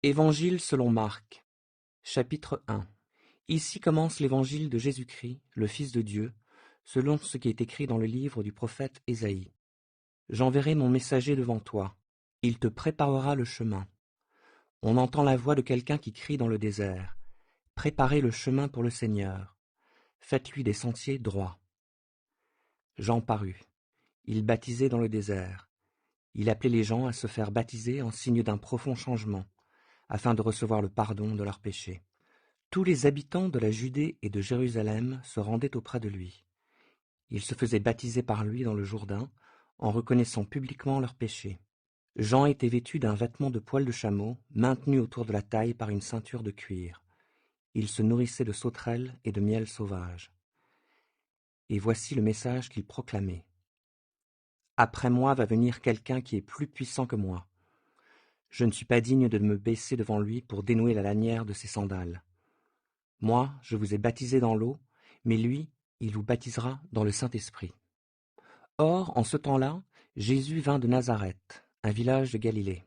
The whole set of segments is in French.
Évangile selon Marc, chapitre 1. Ici commence l'évangile de Jésus-Christ, le Fils de Dieu, selon ce qui est écrit dans le livre du prophète Ésaïe. J'enverrai mon messager devant toi. Il te préparera le chemin. On entend la voix de quelqu'un qui crie dans le désert. Préparez le chemin pour le Seigneur. Faites-lui des sentiers droits. Jean parut. Il baptisait dans le désert. Il appelait les gens à se faire baptiser en signe d'un profond changement, afin de recevoir le pardon de leurs péchés. Tous les habitants de la Judée et de Jérusalem se rendaient auprès de lui. Ils se faisaient baptiser par lui dans le Jourdain, en reconnaissant publiquement leurs péchés. Jean était vêtu d'un vêtement de poil de chameau, maintenu autour de la taille par une ceinture de cuir. Il se nourrissait de sauterelles et de miel sauvage. Et voici le message qu'il proclamait. Après moi va venir quelqu'un qui est plus puissant que moi. Je ne suis pas digne de me baisser devant lui pour dénouer la lanière de ses sandales. Moi, je vous ai baptisé dans l'eau, mais lui, il vous baptisera dans le Saint-Esprit. Or, en ce temps-là, Jésus vint de Nazareth, un village de Galilée.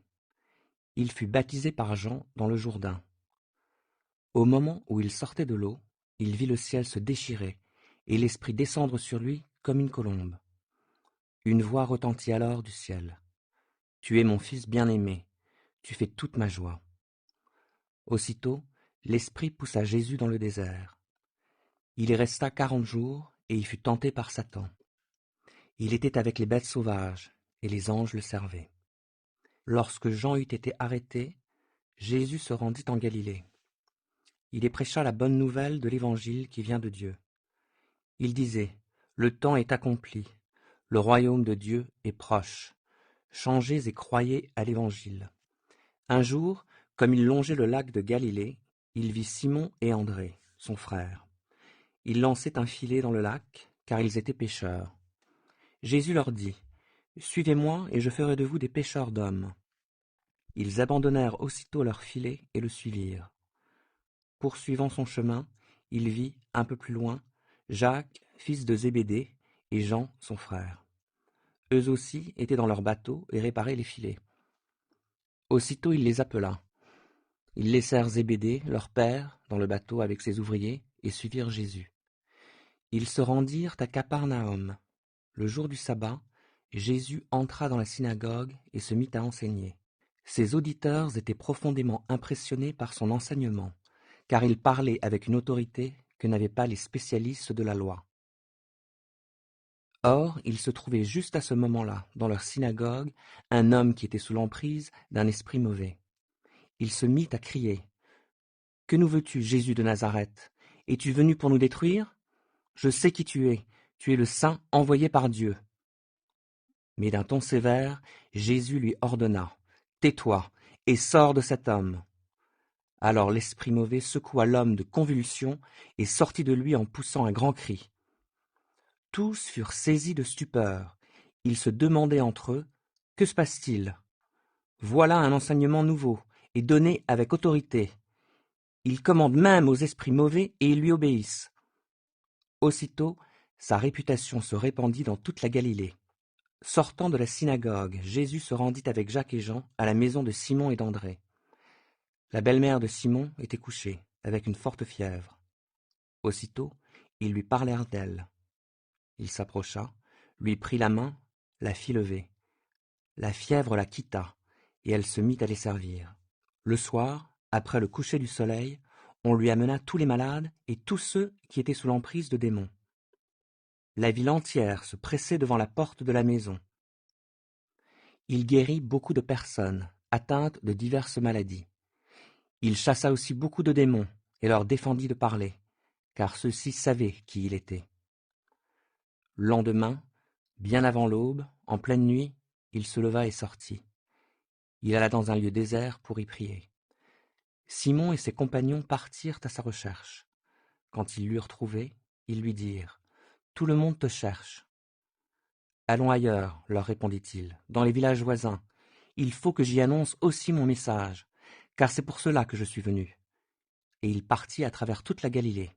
Il fut baptisé par Jean dans le Jourdain. Au moment où il sortait de l'eau, il vit le ciel se déchirer et l'Esprit descendre sur lui comme une colombe. Une voix retentit alors du ciel. « Tu es mon Fils bien-aimé, tu fais toute ma joie. » Aussitôt, l'Esprit poussa Jésus dans le désert. Il y resta 40 jours et y fut tenté par Satan. Il était avec les bêtes sauvages, et les anges le servaient. Lorsque Jean eut été arrêté, Jésus se rendit en Galilée. Il y prêcha la bonne nouvelle de l'Évangile qui vient de Dieu. Il disait, « Le temps est accompli, le royaume de Dieu est proche. Changez et croyez à l'Évangile. » Un jour, comme il longeait le lac de Galilée, il vit Simon et André, son frère. Ils lançaient un filet dans le lac, car ils étaient pêcheurs. Jésus leur dit, « Suivez-moi et je ferai de vous des pêcheurs d'hommes. » Ils abandonnèrent aussitôt leur filet et le suivirent. Poursuivant son chemin, il vit, un peu plus loin, Jacques, fils de Zébédée, et Jean, son frère. Eux aussi étaient dans leur bateau et réparaient les filets. Aussitôt il les appela. Ils laissèrent Zébédée, leur père, dans le bateau avec ses ouvriers, et suivirent Jésus. Ils se rendirent à Capernaum. Le jour du sabbat, Jésus entra dans la synagogue et se mit à enseigner. Ses auditeurs étaient profondément impressionnés par son enseignement, car il parlait avec une autorité que n'avaient pas les spécialistes de la loi. Or, il se trouvait juste à ce moment-là, dans leur synagogue, un homme qui était sous l'emprise d'un esprit mauvais. Il se mit à crier, « Que nous veux-tu, Jésus de Nazareth? Es-tu venu pour nous détruire? Je sais qui tu es le Saint envoyé par Dieu. » Mais d'un ton sévère, Jésus lui ordonna, « Tais-toi et sors de cet homme. » Alors l'esprit mauvais secoua l'homme de convulsions et sortit de lui en poussant un grand cri. Tous furent saisis de stupeur. Ils se demandaient entre eux, « Que se passe-t-il? Voilà un enseignement nouveau et donné avec autorité. Il commande même aux esprits mauvais et ils lui obéissent. » Aussitôt, sa réputation se répandit dans toute la Galilée. Sortant de la synagogue, Jésus se rendit avec Jacques et Jean à la maison de Simon et d'André. La belle-mère de Simon était couchée, avec une forte fièvre. Aussitôt, ils lui parlèrent d'elle. Il s'approcha, lui prit la main, la fit lever. La fièvre la quitta, et elle se mit à les servir. Le soir, après le coucher du soleil, on lui amena tous les malades et tous ceux qui étaient sous l'emprise de démons. La ville entière se pressait devant la porte de la maison. Il guérit beaucoup de personnes, atteintes de diverses maladies. Il chassa aussi beaucoup de démons et leur défendit de parler, car ceux-ci savaient qui il était. Le lendemain, bien avant l'aube, en pleine nuit, il se leva et sortit. Il alla dans un lieu désert pour y prier. Simon et ses compagnons partirent à sa recherche. Quand ils l'eurent trouvé, ils lui dirent, « Tout le monde te cherche. » « Allons ailleurs, leur répondit-il, dans les villages voisins. Il faut que j'y annonce aussi mon message, car c'est pour cela que je suis venu. » Et il partit à travers toute la Galilée.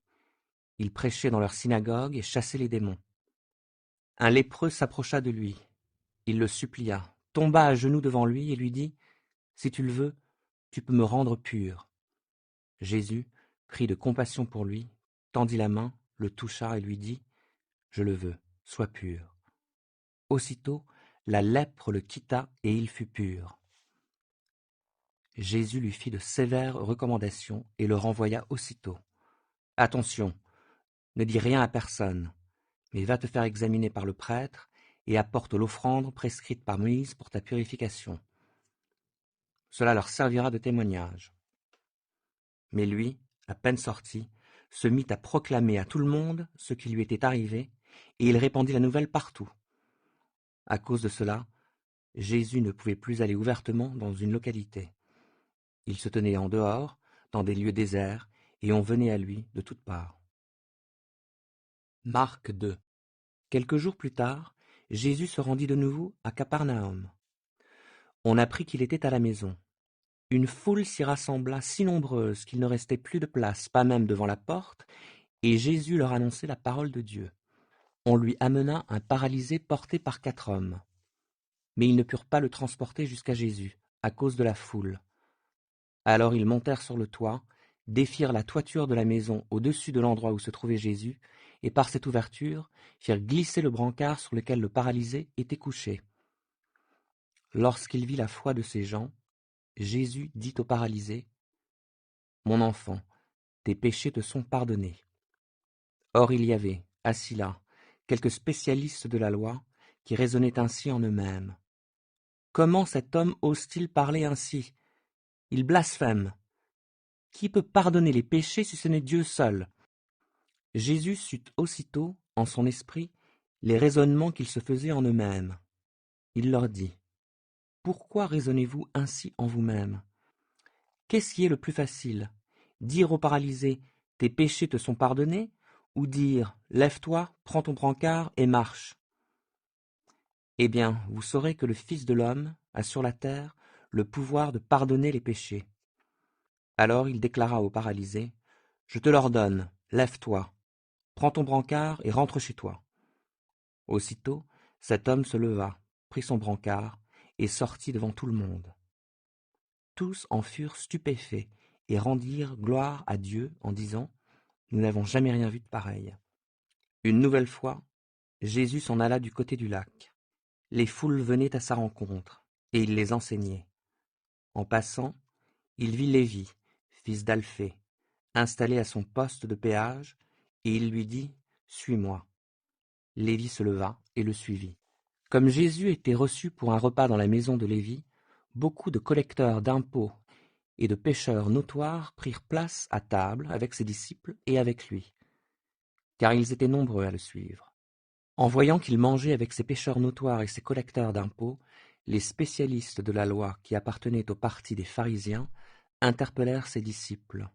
Il prêchait dans leur synagogue et chassait les démons. Un lépreux s'approcha de lui. Il le supplia, tomba à genoux devant lui et lui dit, « Si tu le veux, tu peux me rendre pur. » Jésus, pris de compassion pour lui, tendit la main, le toucha et lui dit : « Je le veux, sois pur. » Aussitôt, la lèpre le quitta et il fut pur. Jésus lui fit de sévères recommandations et le renvoya aussitôt. « Attention, ne dis rien à personne, mais va te faire examiner par le prêtre et apporte l'offrande prescrite par Moïse pour ta purification. Cela leur servira de témoignage. » Mais lui, à peine sorti, se mit à proclamer à tout le monde ce qui lui était arrivé, et il répandit la nouvelle partout. À cause de cela, Jésus ne pouvait plus aller ouvertement dans une localité. Il se tenait en dehors, dans des lieux déserts, et on venait à lui de toutes parts. Marc 2. Quelques jours plus tard, Jésus se rendit de nouveau à Capernaum. On apprit qu'il était à la maison. Une foule s'y rassembla si nombreuse qu'il ne restait plus de place, pas même devant la porte, et Jésus leur annonçait la parole de Dieu. On lui amena un paralysé porté par 4 hommes. Mais ils ne purent pas le transporter jusqu'à Jésus, à cause de la foule. Alors ils montèrent sur le toit, défirent la toiture de la maison au-dessus de l'endroit où se trouvait Jésus, et par cette ouverture firent glisser le brancard sur lequel le paralysé était couché. Lorsqu'il vit la foi de ces gens, Jésus dit au paralysé : « Mon enfant, tes péchés te sont pardonnés. » Or il y avait, assis là, quelques spécialistes de la loi qui raisonnaient ainsi en eux-mêmes. « Comment cet homme ose-t-il parler ainsi ? Il blasphème. Qui peut pardonner les péchés si ce n'est Dieu seul ?» Jésus sut aussitôt, en son esprit, les raisonnements qu'ils se faisaient en eux-mêmes. Il leur dit : « Pourquoi raisonnez-vous ainsi en vous-mêmes ? Qu'est-ce qui est le plus facile ? Dire au paralysé : tes péchés te sont pardonnés, ou dire : lève-toi, prends ton brancard et marche ? Eh bien, vous saurez que le Fils de l'homme a sur la terre le pouvoir de pardonner les péchés. » Alors il déclara au paralysé : « Je te l'ordonne, lève-toi, prends ton brancard et rentre chez toi. » Aussitôt, cet homme se leva, prit son brancard et sortit devant tout le monde. Tous en furent stupéfaits et rendirent gloire à Dieu en disant : « Nous n'avons jamais rien vu de pareil. » Une nouvelle fois, Jésus s'en alla du côté du lac. Les foules venaient à sa rencontre, et il les enseignait. En passant, il vit Lévi, fils d'Alphée, installé à son poste de péage, et il lui dit : « Suis-moi. » Lévi se leva et le suivit. Comme Jésus était reçu pour un repas dans la maison de Lévi, beaucoup de collecteurs d'impôts et de pécheurs notoires prirent place à table avec ses disciples et avec lui, car ils étaient nombreux à le suivre. En voyant qu'il mangeait avec ces pécheurs notoires et ces collecteurs d'impôts, les spécialistes de la loi qui appartenaient au parti des pharisiens interpellèrent ses disciples.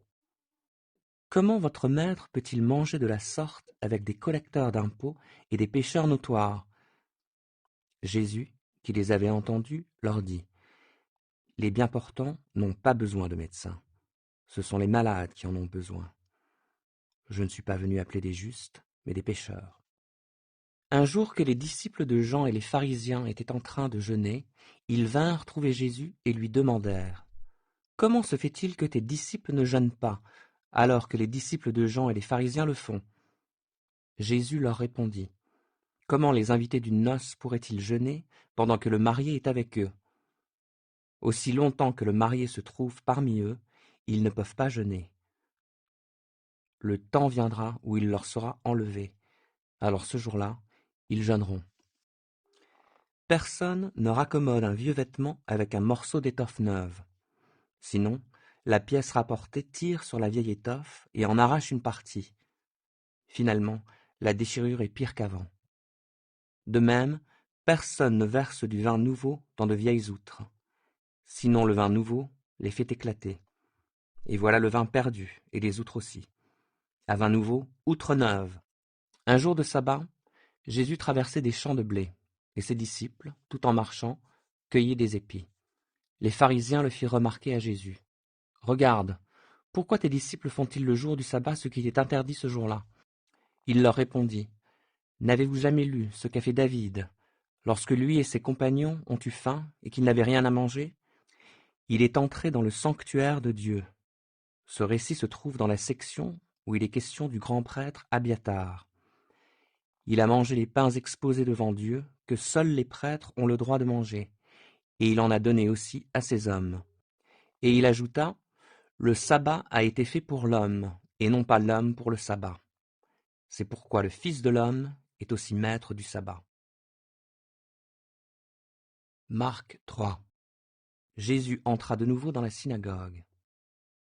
« Comment votre maître peut-il manger de la sorte avec des collecteurs d'impôts et des pécheurs notoires ?» Jésus, qui les avait entendus, leur dit : « Les bien portants n'ont pas besoin de médecin. Ce sont les malades qui en ont besoin. Je ne suis pas venu appeler des justes, mais des pécheurs. » Un jour que les disciples de Jean et les pharisiens étaient en train de jeûner, ils vinrent trouver Jésus et lui demandèrent : « Comment se fait-il que tes disciples ne jeûnent pas, alors que les disciples de Jean et les pharisiens le font ?» Jésus leur répondit : « Comment les invités d'une noce pourraient-ils jeûner pendant que le marié est avec eux ? Aussi longtemps que le marié se trouve parmi eux, ils ne peuvent pas jeûner. Le temps viendra où il leur sera enlevé. Alors ce jour-là, ils jeûneront. Personne ne raccommode un vieux vêtement avec un morceau d'étoffe neuve. Sinon, la pièce rapportée tire sur la vieille étoffe et en arrache une partie. Finalement, la déchirure est pire qu'avant. De même, personne ne verse du vin nouveau dans de vieilles outres. Sinon le vin nouveau les fait éclater. Et voilà le vin perdu, et les outres aussi. À vin nouveau, outre neuve. » Un jour de sabbat, Jésus traversait des champs de blé, et ses disciples, tout en marchant, cueilliient des épis. Les pharisiens le firent remarquer à Jésus. « Regarde, pourquoi tes disciples font-ils le jour du sabbat ce qui est interdit ce jour-là » Il leur répondit : « N'avez-vous jamais lu ce qu'a fait David, lorsque lui et ses compagnons ont eu faim et qu'ils n'avaient rien à manger ? Il est entré dans le sanctuaire de Dieu. Ce récit se trouve dans la section où il est question du grand prêtre Abiatar. Il a mangé les pains exposés devant Dieu, que seuls les prêtres ont le droit de manger, et il en a donné aussi à ses hommes. Et il ajouta, le sabbat a été fait pour l'homme, et non pas l'homme pour le sabbat. C'est pourquoi le Fils de l'homme est aussi maître du sabbat. Marc 3. Jésus entra de nouveau dans la synagogue.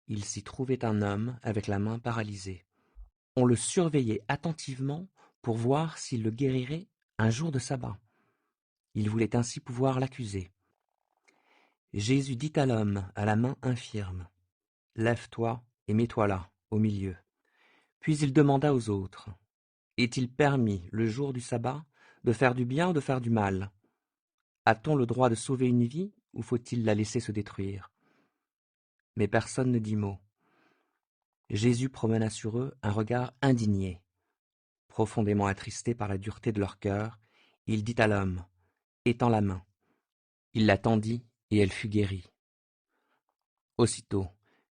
Il s'y trouvait un homme avec la main paralysée. On le surveillait attentivement pour voir s'il le guérirait un jour de sabbat. Il voulait ainsi pouvoir l'accuser. Jésus dit à l'homme à la main infirme, « Lève-toi et mets-toi là, au milieu. » Puis il demanda aux autres, « Est-il permis, le jour du sabbat, de faire du bien ou de faire du mal? A-t-on le droit de sauver une vie ou faut-il la laisser se détruire ?» Mais personne ne dit mot. Jésus promena sur eux un regard indigné. Profondément attristé par la dureté de leur cœur, il dit à l'homme, « Étends la main. » Il la tendit et elle fut guérie. Aussitôt,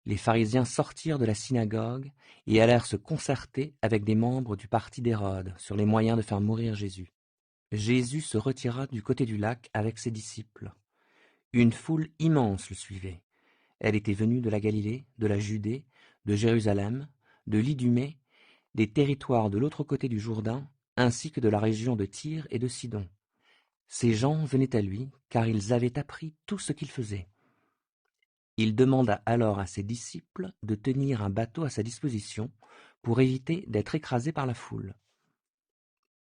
les pharisiens sortirent de la synagogue et allèrent se concerter avec des membres du parti d'Hérode sur les moyens de faire mourir Jésus. Jésus se retira du côté du lac avec ses disciples. Une foule immense le suivait. Elle était venue de la Galilée, de la Judée, de Jérusalem, de l'Idumée, des territoires de l'autre côté du Jourdain, ainsi que de la région de Tyr et de Sidon. Ces gens venaient à lui, car ils avaient appris tout ce qu'il faisait. Il demanda alors à ses disciples de tenir un bateau à sa disposition pour éviter d'être écrasé par la foule.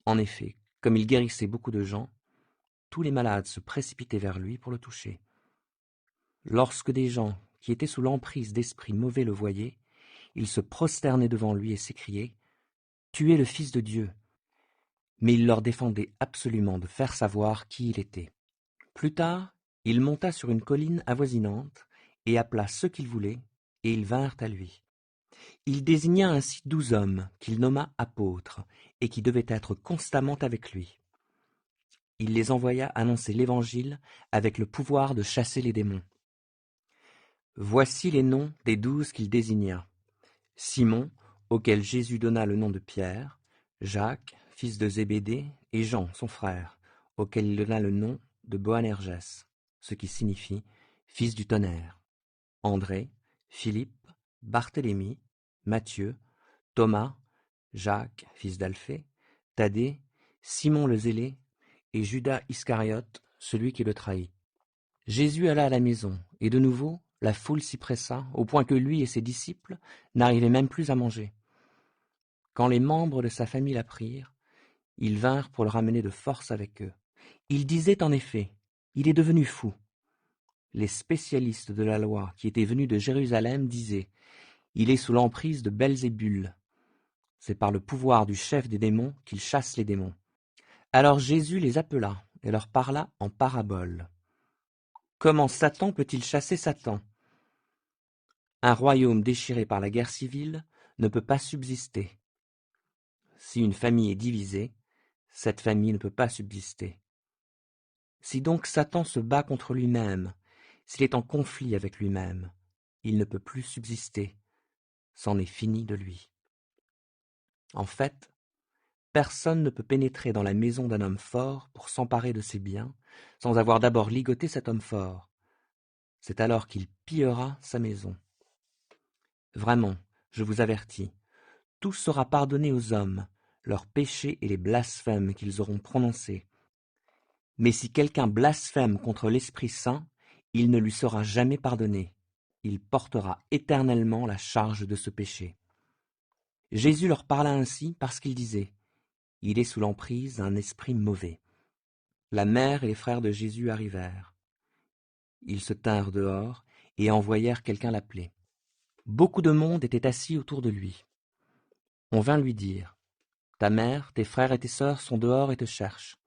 En effet, comme il guérissait beaucoup de gens, tous les malades se précipitaient vers lui pour le toucher. Lorsque des gens qui étaient sous l'emprise d'esprits mauvais le voyaient, ils se prosternaient devant lui et s'écriaient « Tu es le Fils de Dieu !» Mais il leur défendait absolument de faire savoir qui il était. Plus tard, il monta sur une colline avoisinante et appela ceux qu'il voulait, et ils vinrent à lui. Il désigna ainsi 12 hommes qu'il nomma apôtres, et qui devaient être constamment avec lui. Il les envoya annoncer l'Évangile avec le pouvoir de chasser les démons. Voici les noms des 12 qu'il désigna. Simon, auquel Jésus donna le nom de Pierre, Jacques, fils de Zébédée, et Jean, son frère, auquel il donna le nom de Boanerges, ce qui signifie « fils du tonnerre », André, Philippe, Barthélemy, Matthieu, Thomas, Jacques, fils d'Alphée, Thaddée, Simon le Zélé, et Judas Iscariote, celui qui le trahit. Jésus alla à la maison, et de nouveau, la foule s'y pressa, au point que lui et ses disciples n'arrivaient même plus à manger. Quand les membres de sa famille l'apprirent, ils vinrent pour le ramener de force avec eux. Ils disaient en effet, « Il est devenu fou ». Les spécialistes de la loi qui étaient venus de Jérusalem disaient, « Il est sous l'emprise de Belzébul. C'est par le pouvoir du chef des démons qu'il chasse les démons. » Alors Jésus les appela et leur parla en parabole. « Comment Satan peut-il chasser Satan ? Un royaume déchiré par la guerre civile ne peut pas subsister. Si une famille est divisée, cette famille ne peut pas subsister. Si donc Satan se bat contre lui-même, s'il est en conflit avec lui-même, il ne peut plus subsister. C'en est fini de lui. En fait, personne ne peut pénétrer dans la maison d'un homme fort pour s'emparer de ses biens sans avoir d'abord ligoté cet homme fort. C'est alors qu'il pillera sa maison. Vraiment, je vous avertis, tout sera pardonné aux hommes, leurs péchés et les blasphèmes qu'ils auront prononcés. Mais si quelqu'un blasphème contre l'Esprit Saint, il ne lui sera jamais pardonné. Il portera éternellement la charge de ce péché. Jésus leur parla ainsi parce qu'il disait, « Il est sous l'emprise d'un esprit mauvais. » La mère et les frères de Jésus arrivèrent. Ils se tinrent dehors et envoyèrent quelqu'un l'appeler. Beaucoup de monde était assis autour de lui. On vint lui dire, « Ta mère, tes frères et tes sœurs sont dehors et te cherchent. »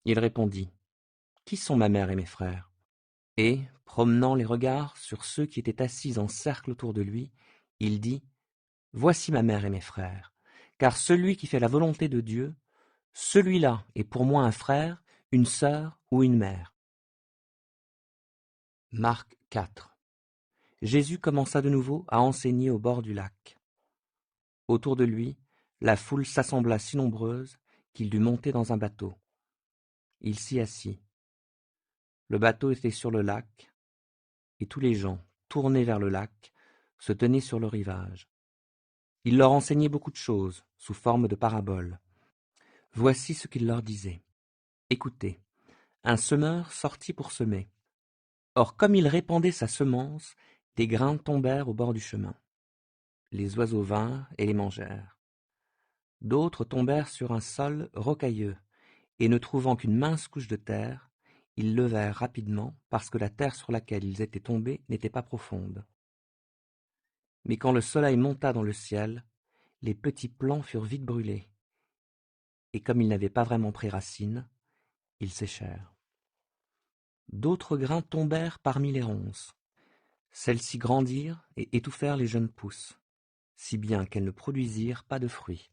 Il répondit, « Qui sont ma mère et mes frères ?» Et, promenant les regards sur ceux qui étaient assis en cercle autour de lui, il dit, « Voici ma mère et mes frères, car celui qui fait la volonté de Dieu, celui-là est pour moi un frère, une sœur ou une mère. » Marc 4. Jésus commença de nouveau à enseigner au bord du lac. Autour de lui, la foule s'assembla si nombreuse qu'il dut monter dans un bateau. Il s'y assit. Le bateau était sur le lac, et tous les gens, tournés vers le lac, se tenaient sur le rivage. Il leur enseignait beaucoup de choses, sous forme de paraboles. Voici ce qu'il leur disait. Écoutez, un semeur sortit pour semer. Or, comme il répandait sa semence, des grains tombèrent au bord du chemin. Les oiseaux vinrent et les mangèrent. D'autres tombèrent sur un sol rocailleux, et ne trouvant qu'une mince couche de terre, ils levèrent rapidement parce que la terre sur laquelle ils étaient tombés n'était pas profonde. Mais quand le soleil monta dans le ciel, les petits plants furent vite brûlés, et comme ils n'avaient pas vraiment pris racine, ils séchèrent. D'autres grains tombèrent parmi les ronces. Celles-ci grandirent et étouffèrent les jeunes pousses, si bien qu'elles ne produisirent pas de fruits.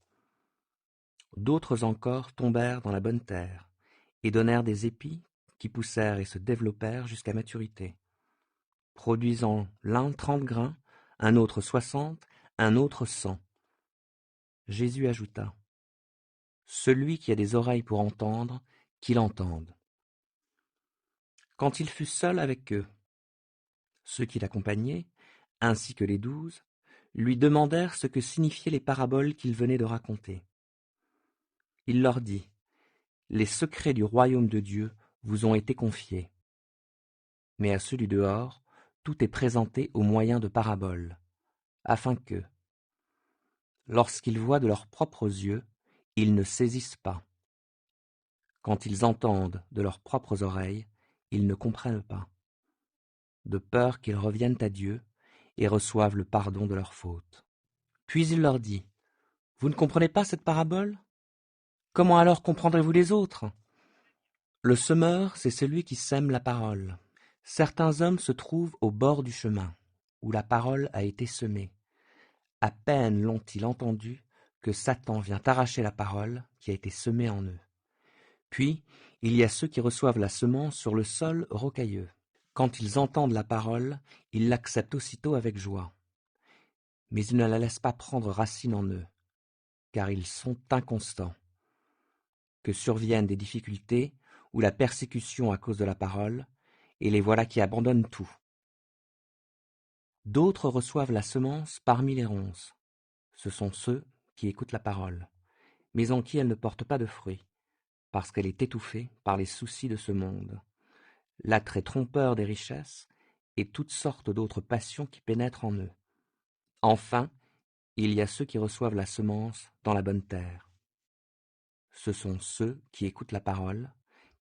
D'autres encore tombèrent dans la bonne terre, et donnèrent des épis qui poussèrent et se développèrent jusqu'à maturité, produisant l'un 30 grains, un autre 60, un autre 100. Jésus ajouta, « Celui qui a des oreilles pour entendre, qu'il entende. » Quand il fut seul avec eux, ceux qui l'accompagnaient, ainsi que les 12, lui demandèrent ce que signifiaient les paraboles qu'il venait de raconter. Il leur dit, « Les secrets du royaume de Dieu vous ont été confiés. Mais à ceux du dehors, tout est présenté au moyen de paraboles, afin que, lorsqu'ils voient de leurs propres yeux, ils ne saisissent pas. Quand ils entendent de leurs propres oreilles, ils ne comprennent pas, de peur qu'ils reviennent à Dieu et reçoivent le pardon de leurs fautes. » Puis il leur dit, « Vous ne comprenez pas cette parabole? Comment alors comprendrez-vous les autres? Le semeur, c'est celui qui sème la parole. Certains hommes se trouvent au bord du chemin, où la parole a été semée. À peine l'ont-ils entendue que Satan vient arracher la parole qui a été semée en eux. Puis, il y a ceux qui reçoivent la semence sur le sol rocailleux. Quand ils entendent la parole, ils l'acceptent aussitôt avec joie. Mais ils ne la laissent pas prendre racine en eux, car ils sont inconstants. Que surviennent des difficultés ou la persécution à cause de la parole, et les voilà qui abandonnent tout. D'autres reçoivent la semence parmi les ronces. Ce sont ceux qui écoutent la parole, mais en qui elle ne porte pas de fruits, parce qu'elle est étouffée par les soucis de ce monde, l'attrait trompeur des richesses et toutes sortes d'autres passions qui pénètrent en eux. Enfin, il y a ceux qui reçoivent la semence dans la bonne terre. Ce sont ceux qui écoutent la parole,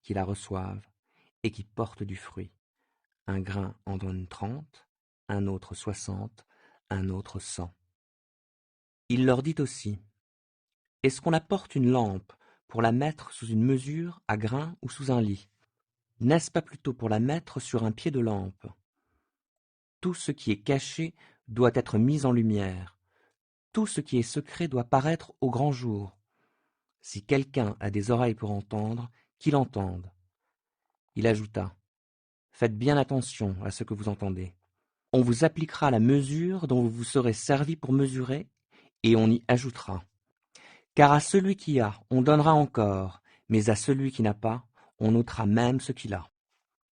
qui la reçoivent et qui portent du fruit. Un grain en donne 30, un autre 60, un autre 100. Il leur dit aussi, « Est-ce qu'on apporte une lampe pour la mettre sous une mesure à grains ou sous un lit? N'est-ce pas plutôt pour la mettre sur un pied de lampe? Tout ce qui est caché doit être mis en lumière. Tout ce qui est secret doit paraître au grand jour. Si quelqu'un a des oreilles pour entendre, qu'il entende. » Il ajouta, « Faites bien attention à ce que vous entendez. On vous appliquera la mesure dont vous vous serez servi pour mesurer, et on y ajoutera. Car à celui qui a, on donnera encore, mais à celui qui n'a pas, on ôtera même ce qu'il a. »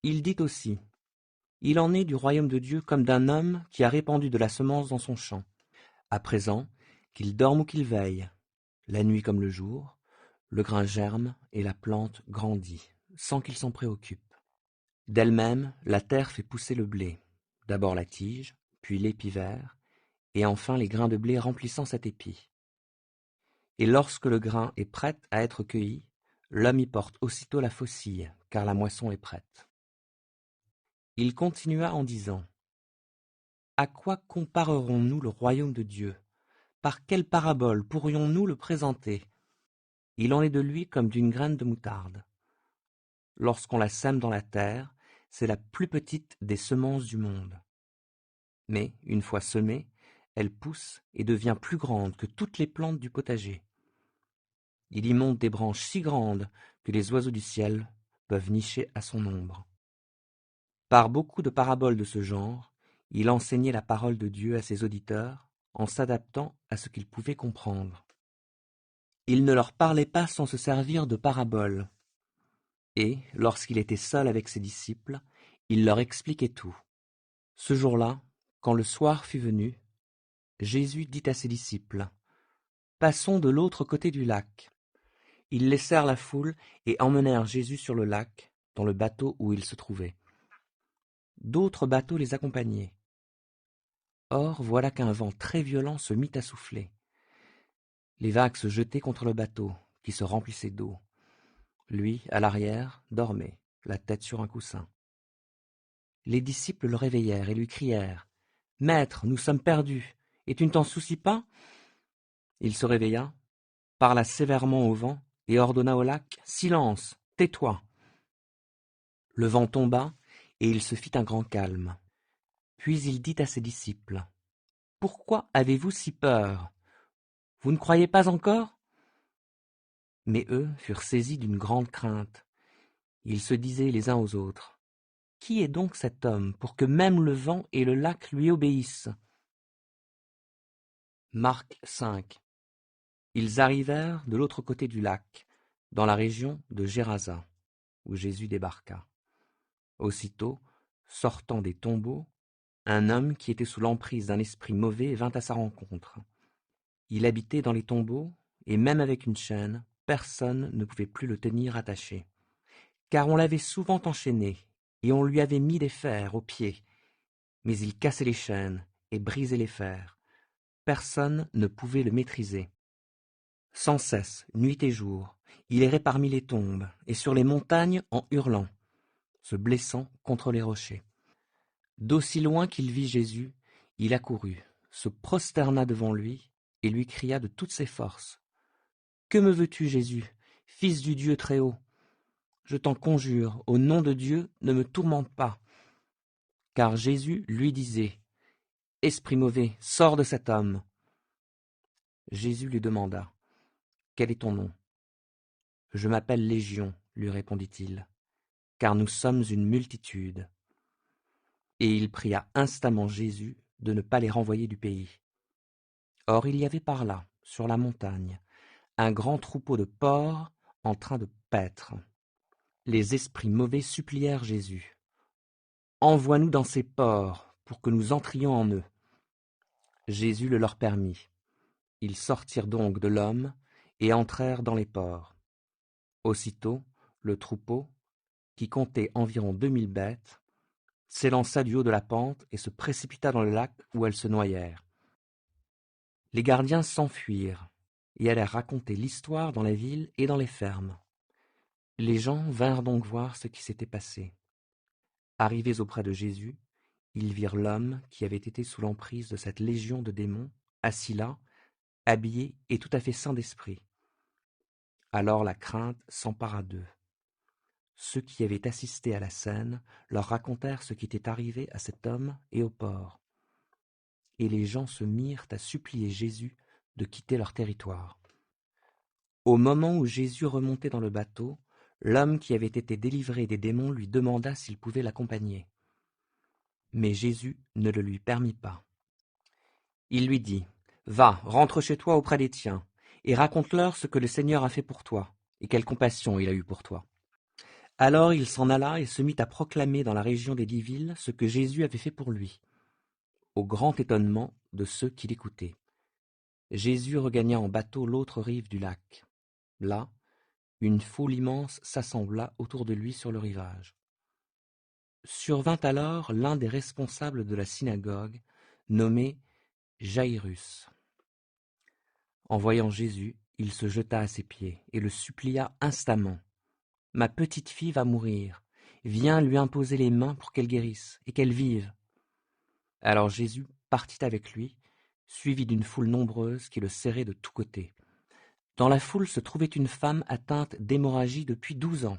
Il dit aussi, « Il en est du royaume de Dieu comme d'un homme qui a répandu de la semence dans son champ. À présent, qu'il dorme ou qu'il veille, la nuit comme le jour, le grain germe et la plante grandit, sans qu'il s'en préoccupe. D'elle-même, la terre fait pousser le blé, d'abord la tige, puis l'épi vert, et enfin les grains de blé remplissant cet épi. Et lorsque le grain est prêt à être cueilli, l'homme y porte aussitôt la faucille, car la moisson est prête. » Il continua en disant, « À quoi comparerons-nous le royaume de Dieu? Par quelle parabole pourrions-nous le présenter? Il en est de lui comme d'une graine de moutarde. Lorsqu'on la sème dans la terre, c'est la plus petite des semences du monde. Mais, une fois semée, elle pousse et devient plus grande que toutes les plantes du potager. Il y monte des branches si grandes que les oiseaux du ciel peuvent nicher à son ombre. » Par beaucoup de paraboles de ce genre, il enseignait la parole de Dieu à ses auditeurs en s'adaptant à ce qu'ils pouvaient comprendre. Il ne leur parlait pas sans se servir de paraboles. Et, lorsqu'il était seul avec ses disciples, il leur expliquait tout. Ce jour-là, quand le soir fut venu, Jésus dit à ses disciples : « Passons de l'autre côté du lac. » Ils laissèrent la foule et emmenèrent Jésus sur le lac, dans le bateau où il se trouvait. D'autres bateaux les accompagnaient. Or, voilà qu'un vent très violent se mit à souffler. Les vagues se jetaient contre le bateau, qui se remplissait d'eau. Lui, à l'arrière, dormait, la tête sur un coussin. Les disciples le réveillèrent et lui crièrent : « Maître, nous sommes perdus, et tu ne t'en soucies pas ?» Il se réveilla, parla sévèrement au vent et ordonna au lac : « Silence, tais-toi !» Le vent tomba, et il se fit un grand calme. Puis il dit à ses disciples : « Pourquoi avez-vous si peur ? Vous ne croyez pas encore ?» Mais eux furent saisis d'une grande crainte. Ils se disaient les uns aux autres : « Qui est donc cet homme pour que même le vent et le lac lui obéissent ?» Marc 5. Ils arrivèrent de l'autre côté du lac, dans la région de Gérasa, où Jésus débarqua. Aussitôt, sortant des tombeaux, un homme qui était sous l'emprise d'un esprit mauvais vint à sa rencontre. Il habitait dans les tombeaux, et même avec une chaîne, personne ne pouvait plus le tenir attaché. Car on l'avait souvent enchaîné, et on lui avait mis des fers aux pieds. Mais il cassait les chaînes et brisait les fers. Personne ne pouvait le maîtriser. Sans cesse, nuit et jour, il errait parmi les tombes et sur les montagnes en hurlant, se blessant contre les rochers. D'aussi loin qu'il vit Jésus, il accourut, se prosterna devant lui et lui cria de toutes ses forces : « Que me veux-tu, Jésus, fils du Dieu très haut ? Je t'en conjure, au nom de Dieu, ne me tourmente pas. » Car Jésus lui disait : « Esprit mauvais, sors de cet homme. » Jésus lui demanda : « Quel est ton nom ? » « Je m'appelle Légion, lui répondit-il, car nous sommes une multitude. » Et il pria instamment Jésus de ne pas les renvoyer du pays. Or il y avait par là, sur la montagne, un grand troupeau de porcs en train de paître. Les esprits mauvais supplièrent Jésus : « Envoie-nous dans ces porcs, pour que nous entrions en eux. » Jésus le leur permit. Ils sortirent donc de l'homme et entrèrent dans les porcs. Aussitôt, le troupeau, qui comptait environ 2000 bêtes, s'élança du haut de la pente et se précipita dans le lac où elles se noyèrent. Les gardiens s'enfuirent et allèrent raconter l'histoire dans la ville et dans les fermes. Les gens vinrent donc voir ce qui s'était passé. Arrivés auprès de Jésus, ils virent l'homme qui avait été sous l'emprise de cette légion de démons, assis là, habillé et tout à fait sain d'esprit. Alors la crainte s'empara d'eux. Ceux qui avaient assisté à la scène leur racontèrent ce qui était arrivé à cet homme et au porc. Et les gens se mirent à supplier Jésus de quitter leur territoire. Au moment où Jésus remontait dans le bateau, l'homme qui avait été délivré des démons lui demanda s'il pouvait l'accompagner. Mais Jésus ne le lui permit pas. Il lui dit : « Va, rentre chez toi auprès des tiens, et raconte-leur ce que le Seigneur a fait pour toi, et quelle compassion il a eue pour toi. » Alors il s'en alla et se mit à proclamer dans la région des 10 villes ce que Jésus avait fait pour lui, au grand étonnement de ceux qui l'écoutaient. Jésus regagna en bateau l'autre rive du lac. Là, une foule immense s'assembla autour de lui sur le rivage. Survint alors l'un des responsables de la synagogue, nommé Jaïrus. En voyant Jésus, il se jeta à ses pieds et le supplia instamment : « Ma petite fille va mourir. Viens lui imposer les mains pour qu'elle guérisse et qu'elle vive. » Alors Jésus partit avec lui, suivi d'une foule nombreuse qui le serrait de tous côtés. Dans la foule se trouvait une femme atteinte d'hémorragie depuis 12 ans.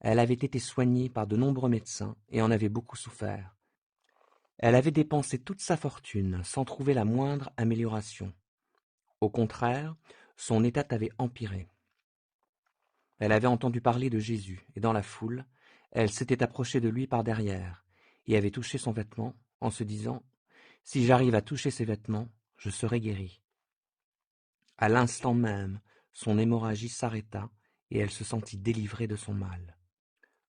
Elle avait été soignée par de nombreux médecins et en avait beaucoup souffert. Elle avait dépensé toute sa fortune sans trouver la moindre amélioration. Au contraire, son état avait empiré. Elle avait entendu parler de Jésus et dans la foule, Elle s'était approchée de lui par derrière et avait touché son vêtement en se disant « Si j'arrive à toucher ses vêtements, je serai guérie. » À l'instant même, son hémorragie s'arrêta et elle se sentit délivrée de son mal.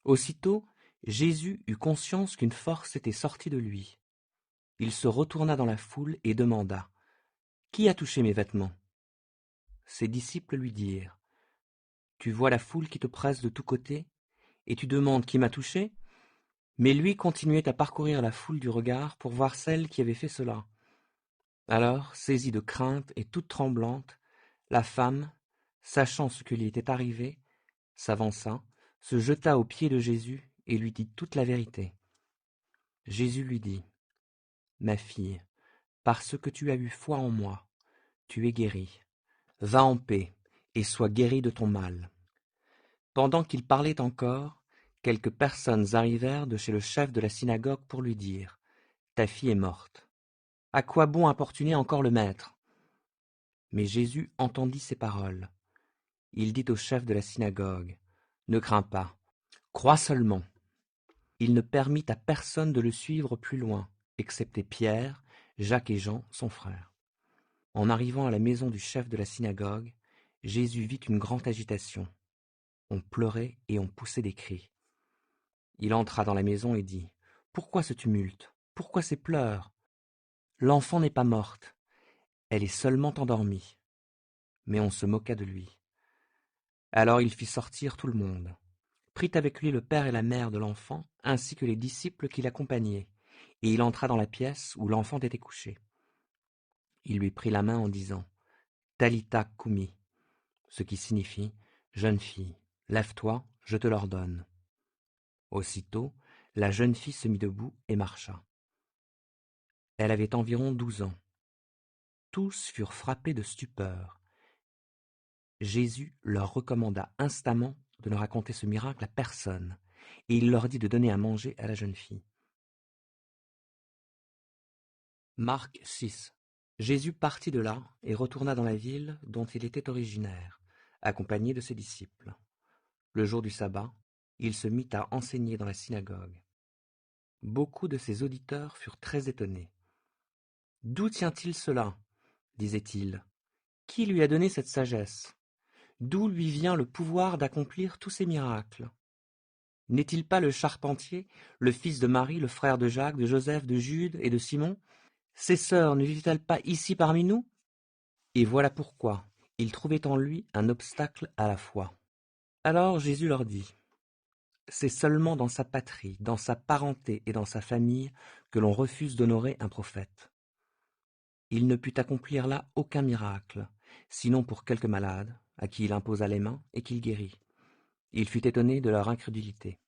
Aussitôt, Jésus eut conscience qu'une force était sortie de lui. Il se retourna dans la foule et demanda « Qui a touché mes vêtements ?» Ses disciples lui dirent « Tu vois la foule qui te presse de tous côtés, et tu demandes qui m'a touché ?» Mais lui continuait à parcourir la foule du regard pour voir celle qui avait fait cela. Alors, saisie de crainte et toute tremblante, la femme, sachant ce qui lui était arrivé, s'avança, se jeta aux pieds de Jésus et lui dit toute la vérité. Jésus lui dit « Ma fille, parce que tu as eu foi en moi, tu es guérie. Va en paix et sois guérie de ton mal. » Pendant qu'il parlait encore, quelques personnes arrivèrent de chez le chef de la synagogue pour lui dire « Ta fille est morte. À quoi bon importuner encore le maître ?» Mais Jésus entendit ces paroles. Il dit au chef de la synagogue « Ne crains pas, crois seulement. » Il ne permit à personne de le suivre plus loin, excepté Pierre, Jacques et Jean, son frère. En arrivant à la maison du chef de la synagogue, Jésus vit une grande agitation. On pleurait et on poussait des cris. Il entra dans la maison et dit « Pourquoi ce tumulte? Pourquoi ces pleurs? L'enfant n'est pas morte, elle est seulement endormie. » Mais on se moqua de lui. Alors il fit sortir tout le monde, prit avec lui le père et la mère de l'enfant, ainsi que les disciples qui l'accompagnaient, et il entra dans la pièce où l'enfant était couché. Il lui prit la main en disant « Talitha Koumi », ce qui signifie « Jeune fille, lève-toi, je te l'ordonne ». Aussitôt, la jeune fille se mit debout et marcha. Elle avait environ 12 ans. Tous furent frappés de stupeur. Jésus leur recommanda instamment de ne raconter ce miracle à personne, et il leur dit de donner à manger à la jeune fille. Marc 6. Jésus partit de là et retourna dans la ville dont il était originaire, accompagné de ses disciples. Le jour du sabbat, il se mit à enseigner dans la synagogue. Beaucoup de ses auditeurs furent très étonnés. « D'où tient-il cela ?» disaient-ils. « Qui lui a donné cette sagesse ? D'où lui vient le pouvoir d'accomplir tous ces miracles ? N'est-il pas le charpentier, le fils de Marie, le frère de Jacques, de Joseph, de Jude et de Simon ? Ses sœurs ne vivent-elles pas ici parmi nous ? » Et voilà pourquoi ils trouvaient en lui un obstacle à la foi. Alors Jésus leur dit : « C'est seulement dans sa patrie, dans sa parenté et dans sa famille que l'on refuse d'honorer un prophète. » Il ne put accomplir là aucun miracle, sinon pour quelques malades, à qui il imposa les mains et qu'il guérit. Il fut étonné de leur incrédulité.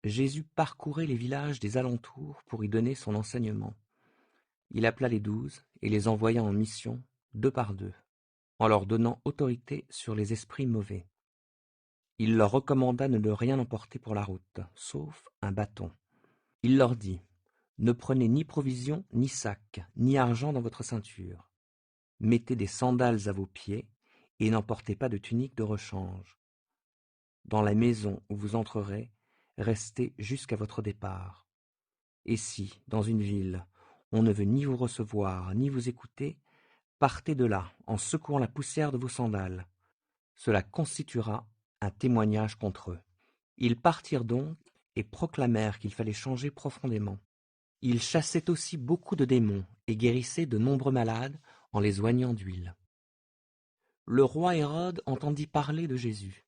Jésus parcourait les villages des alentours pour y donner son enseignement. Il appela les 12 et les envoya en mission, 2 par 2, en leur donnant autorité sur les esprits mauvais. Il leur recommanda de ne rien emporter pour la route, sauf un bâton. Il leur dit : ne prenez ni provisions, ni sac, ni argent dans votre ceinture. Mettez des sandales à vos pieds et n'emportez pas de tunique de rechange. Dans la maison où vous entrerez, restez jusqu'à votre départ. Et si, dans une ville, on ne veut ni vous recevoir, ni vous écouter, partez de là en secouant la poussière de vos sandales. Cela constituera un témoignage contre eux. Ils partirent donc et proclamèrent qu'il fallait changer profondément. Ils chassaient aussi beaucoup de démons et guérissaient de nombreux malades en les oignant d'huile. Le roi Hérode entendit parler de Jésus,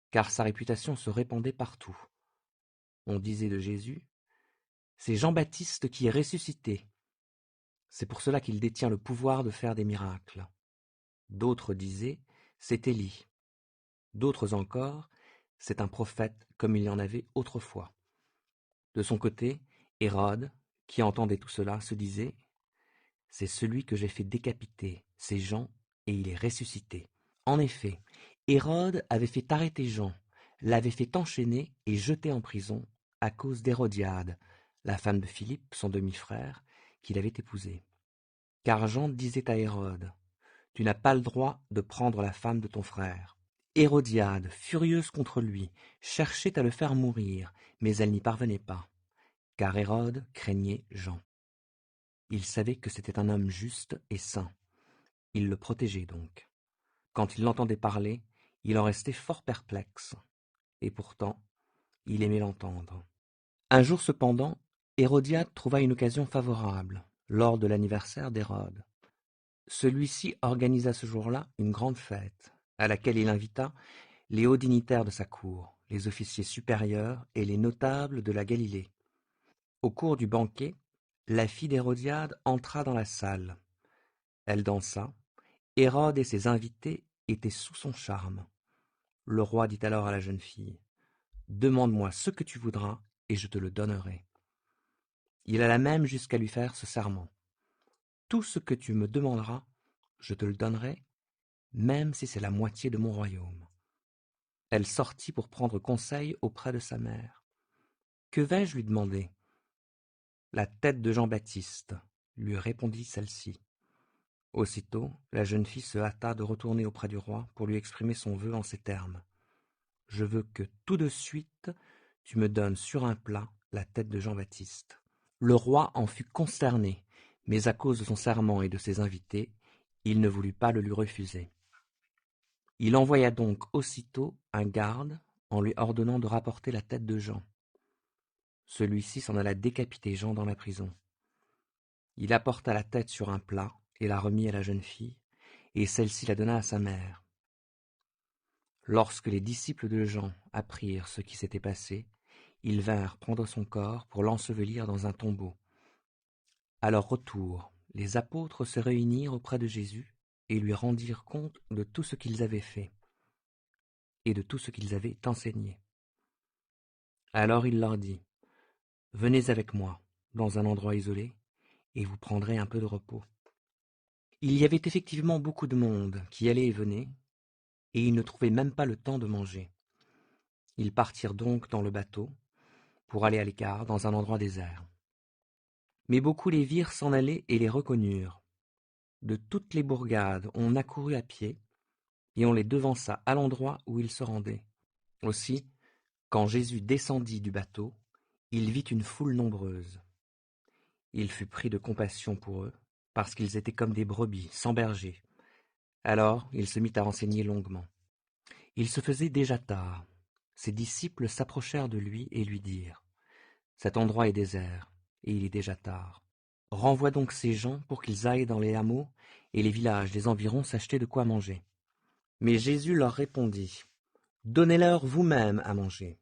car sa réputation se répandait partout. On disait de Jésus : c'est Jean-Baptiste qui est ressuscité. C'est pour cela qu'il détient le pouvoir de faire des miracles. D'autres disaient : c'est Élie. D'autres encore : c'est un prophète comme il y en avait autrefois. De son côté, Hérode, qui entendait tout cela, se disait : c'est celui que j'ai fait décapiter, c'est Jean, et il est ressuscité. En effet, Hérode avait fait arrêter Jean, l'avait fait enchaîner et jeter en prison à cause d'Hérodiade, la femme de Philippe, son demi-frère, qu'il avait épousée. Car Jean disait à Hérode : tu n'as pas le droit de prendre la femme de ton frère. Hérodiade, furieuse contre lui, cherchait à le faire mourir, mais elle n'y parvenait pas, car Hérode craignait Jean. Il savait que c'était un homme juste et saint. Il le protégeait donc. Quand il l'entendait parler, il en restait fort perplexe. Et pourtant, il aimait l'entendre. Un jour cependant, Hérodiade trouva une occasion favorable, lors de l'anniversaire d'Hérode. Celui-ci organisa ce jour-là une grande fête, à laquelle il invita les hauts dignitaires de sa cour, les officiers supérieurs et les notables de la Galilée. Au cours du banquet, la fille d'Hérodiade entra dans la salle. Elle dansa. Hérode et ses invités étaient sous son charme. Le roi dit alors à la jeune fille: « Demande-moi ce que tu voudras, et je te le donnerai. » Il alla même jusqu'à lui faire ce serment: « Tout ce que tu me demanderas, je te le donnerai, même si c'est la moitié de mon royaume. » Elle sortit pour prendre conseil auprès de sa mère. « Que vais-je lui demander ?»« La tête de Jean-Baptiste, » lui répondit celle-ci. Aussitôt, la jeune fille se hâta de retourner auprès du roi pour lui exprimer son vœu en ces termes: « Je veux que tout de suite tu me donnes sur un plat la tête de Jean-Baptiste. » Le roi en fut consterné, mais à cause de son serment et de ses invités, il ne voulut pas le lui refuser. Il envoya donc aussitôt un garde en lui ordonnant de rapporter la tête de Jean. Celui-ci s'en alla décapiter Jean dans la prison. Il apporta la tête sur un plat et la remit à la jeune fille, et celle-ci la donna à sa mère. Lorsque les disciples de Jean apprirent ce qui s'était passé, ils vinrent prendre son corps pour l'ensevelir dans un tombeau. À leur retour, les apôtres se réunirent auprès de Jésus et lui rendirent compte de tout ce qu'ils avaient fait et de tout ce qu'ils avaient enseigné. Alors il leur dit: « Venez avec moi dans un endroit isolé, et vous prendrez un peu de repos. » Il y avait effectivement beaucoup de monde qui allait et venait, et ils ne trouvaient même pas le temps de manger. Ils partirent donc dans le bateau pour aller à l'écart dans un endroit désert. Mais beaucoup les virent s'en aller et les reconnurent. De toutes les bourgades, on accourut à pied, et on les devança à l'endroit où ils se rendaient. Aussi, quand Jésus descendit du bateau, il vit une foule nombreuse. Il fut pris de compassion pour eux, parce qu'ils étaient comme des brebis, sans berger. Alors il se mit à enseigner longuement. Il se faisait déjà tard. Ses disciples s'approchèrent de lui et lui dirent: « Cet endroit est désert, et il est déjà tard. Renvoie donc ces gens pour qu'ils aillent dans les hameaux et les villages des environs s'acheter de quoi manger. » Mais Jésus leur répondit: « Donnez-leur vous-même à manger. »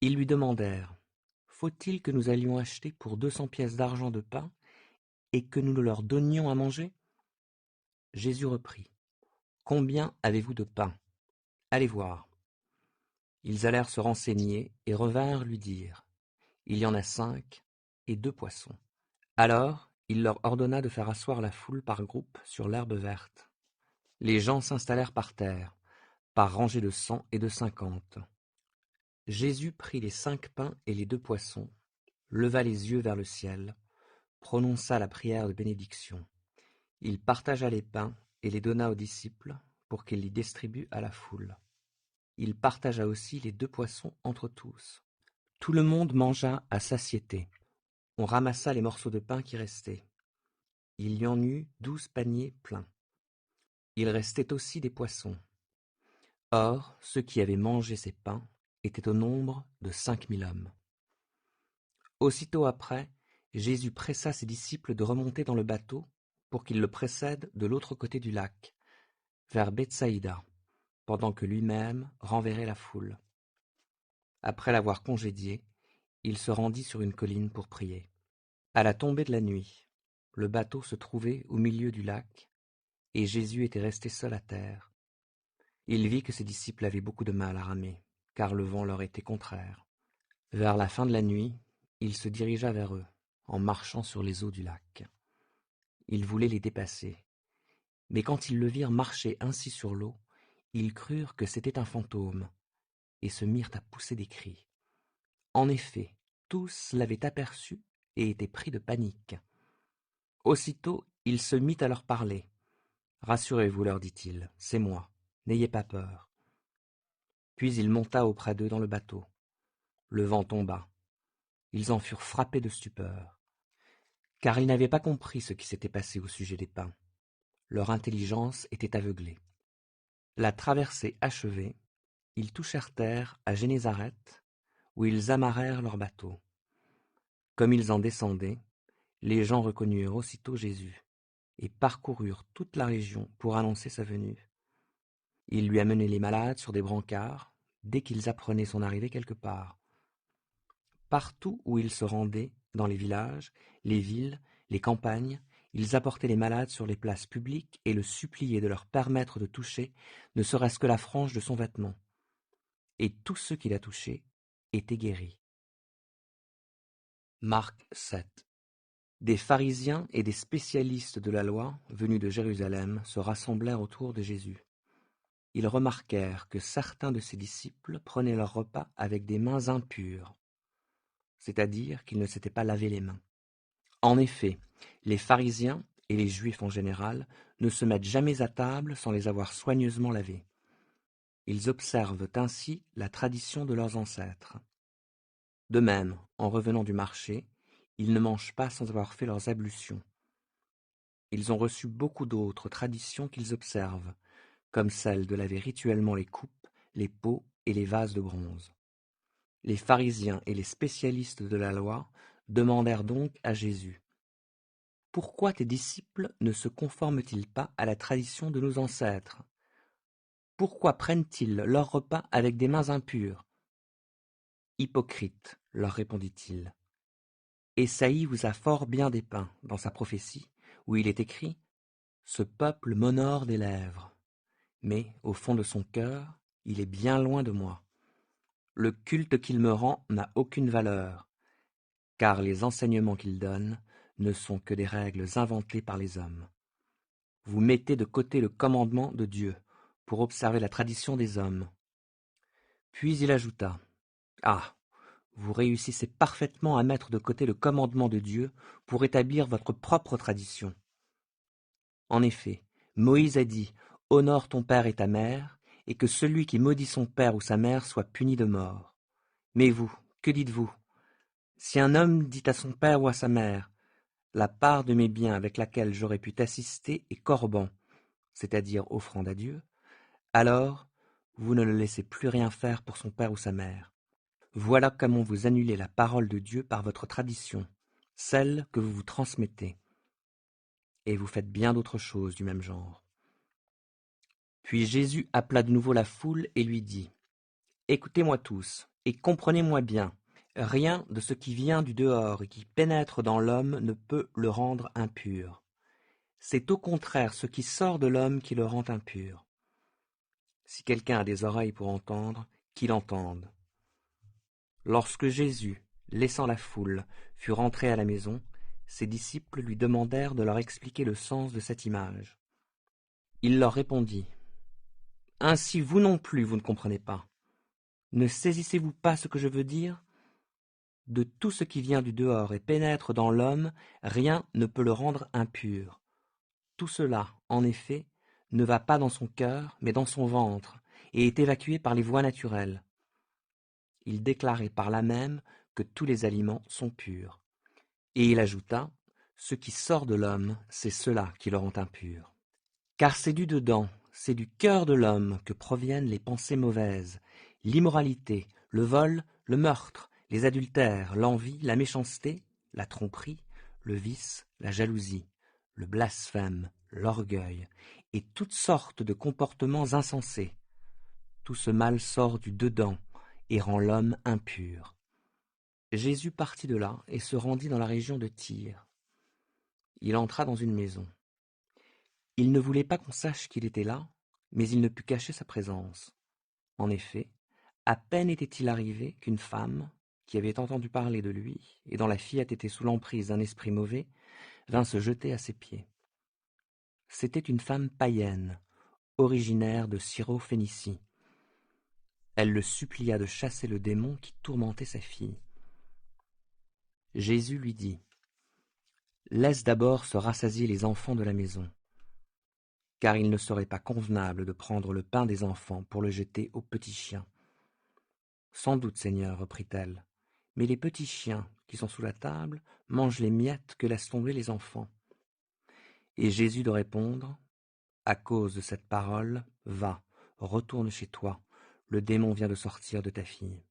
Ils lui demandèrent: « Faut-il que nous allions acheter pour 200 pièces d'argent de pain et que nous le leur donnions à manger ?» Jésus reprit: « Combien avez-vous de pain? Allez voir. » Ils allèrent se renseigner et revinrent lui dire: « Il y en a 5 et 2 poissons. » Alors il leur ordonna de faire asseoir la foule par groupes sur l'herbe verte. Les gens s'installèrent par terre, par rangées de 100 et de 50. Jésus prit les 5 pains et les 2 poissons, leva les yeux vers le ciel, prononça la prière de bénédiction. Il partagea les pains et les donna aux disciples pour qu'ils les distribuent à la foule. Il partagea aussi les 2 poissons entre tous. Tout le monde mangea à satiété. On ramassa les morceaux de pain qui restaient. Il y en eut 12 paniers pleins. Il restait aussi des poissons. Or, ceux qui avaient mangé ces pains étaient au nombre de 5000 hommes. Aussitôt après, Jésus pressa ses disciples de remonter dans le bateau pour qu'ils le précèdent de l'autre côté du lac, vers Bethsaïda, pendant que lui-même renverrait la foule. Après l'avoir congédié, il se rendit sur une colline pour prier. À la tombée de la nuit, le bateau se trouvait au milieu du lac, et Jésus était resté seul à terre. Il vit que ses disciples avaient beaucoup de mal à ramer, car le vent leur était contraire. Vers la fin de la nuit, il se dirigea vers eux, en marchant sur les eaux du lac. Il voulait les dépasser, mais quand ils le virent marcher ainsi sur l'eau, ils crurent que c'était un fantôme, et se mirent à pousser des cris. En effet, tous l'avaient aperçu et étaient pris de panique. Aussitôt, il se mit à leur parler. « Rassurez-vous, leur dit-il, c'est moi, n'ayez pas peur. » Puis il monta auprès d'eux dans le bateau. Le vent tomba. Ils en furent frappés de stupeur, car ils n'avaient pas compris ce qui s'était passé au sujet des pains. Leur intelligence était aveuglée. La traversée achevée, ils touchèrent terre à Génézareth, où ils amarrèrent leur bateau. Comme ils en descendaient, les gens reconnurent aussitôt Jésus, et parcoururent toute la région pour annoncer sa venue. Ils lui amenaient les malades sur des brancards, dès qu'ils apprenaient son arrivée quelque part. Partout où ils se rendaient, dans les villages, les villes, les campagnes, ils apportaient les malades sur les places publiques et le suppliaient de leur permettre de toucher, ne serait-ce que la frange de son vêtement. Et tous ceux qui la touchaient étaient guéris. Marc 7. Des pharisiens et des spécialistes de la loi, venus de Jérusalem, se rassemblèrent autour de Jésus. Ils remarquèrent que certains de ses disciples prenaient leur repas avec des mains impures, c'est-à-dire qu'ils ne s'étaient pas lavé les mains. En effet, les pharisiens, et les juifs en général, ne se mettent jamais à table sans les avoir soigneusement lavés. Ils observent ainsi la tradition de leurs ancêtres. De même, en revenant du marché, ils ne mangent pas sans avoir fait leurs ablutions. Ils ont reçu beaucoup d'autres traditions qu'ils observent, comme celle de laver rituellement les coupes, les pots et les vases de bronze. Les pharisiens et les spécialistes de la loi demandèrent donc à Jésus: « Pourquoi tes disciples ne se conforment-ils pas à la tradition de nos ancêtres? Pourquoi prennent-ils leur repas avec des mains impures? » Hypocrite, leur répondit-il. Ésaïe vous a fort bien dépeint dans sa prophétie, où il est écrit: « Ce peuple m'honore des lèvres, mais au fond de son cœur, il est bien loin de moi. Le culte qu'il me rend n'a aucune valeur, car les enseignements qu'il donne ne sont que des règles inventées par les hommes. Vous mettez de côté le commandement de Dieu pour observer la tradition des hommes. » Puis il ajouta: « Ah, vous réussissez parfaitement à mettre de côté le commandement de Dieu pour établir votre propre tradition. En effet, Moïse a dit: « Honore ton père et ta mère, et que celui qui maudit son père ou sa mère soit puni de mort. » Mais vous, que dites-vous? Si un homme dit à son père ou à sa mère: « La part de mes biens avec laquelle j'aurais pu t'assister est corban, c'est-à-dire offrande à Dieu, » alors vous ne le laissez plus rien faire pour son père ou sa mère. Voilà comment vous annulez la parole de Dieu par votre tradition, celle que vous vous transmettez. Et vous faites bien d'autres choses du même genre. Puis Jésus appela de nouveau la foule et lui dit: « Écoutez-moi tous, et comprenez-moi bien. Rien de ce qui vient du dehors et qui pénètre dans l'homme ne peut le rendre impur. C'est au contraire ce qui sort de l'homme qui le rend impur. Si quelqu'un a des oreilles pour entendre, qu'il entende. » Lorsque Jésus, laissant la foule, fut rentré à la maison, ses disciples lui demandèrent de leur expliquer le sens de cette image. Il leur répondit: « Ainsi vous non plus vous ne comprenez pas. Ne saisissez-vous pas ce que je veux dire? De tout ce qui vient du dehors et pénètre dans l'homme, rien ne peut le rendre impur. Tout cela, en effet, ne va pas dans son cœur, mais dans son ventre, et est évacué par les voies naturelles. » Il déclarait par là même que tous les aliments sont purs. Et il ajouta: « Ce qui sort de l'homme, c'est cela qui le rend impur. Car c'est du dedans, c'est du cœur de l'homme que proviennent les pensées mauvaises, l'immoralité, le vol, le meurtre, les adultères, l'envie, la méchanceté, la tromperie, le vice, la jalousie, le blasphème, l'orgueil, et toutes sortes de comportements insensés. Tout ce mal sort du dedans et rend l'homme impur. » Jésus partit de là et se rendit dans la région de Tyr. Il entra dans une maison. Il ne voulait pas qu'on sache qu'il était là, mais il ne put cacher sa présence. En effet, à peine était-il arrivé qu'une femme, qui avait entendu parler de lui et dont la fillette était sous l'emprise d'un esprit mauvais, vint se jeter à ses pieds. C'était une femme païenne, originaire de Syro-Phénicie. Elle le supplia de chasser le démon qui tourmentait sa fille. Jésus lui dit: « Laisse d'abord se rassasier les enfants de la maison, car il ne serait pas convenable de prendre le pain des enfants pour le jeter aux petits chiens. » Sans doute, Seigneur, reprit-elle, mais les petits chiens qui sont sous la table mangent les miettes que laissent tomber les enfants. Et Jésus de répondre, à cause de cette parole, va, retourne chez toi, le démon vient de sortir de ta fille.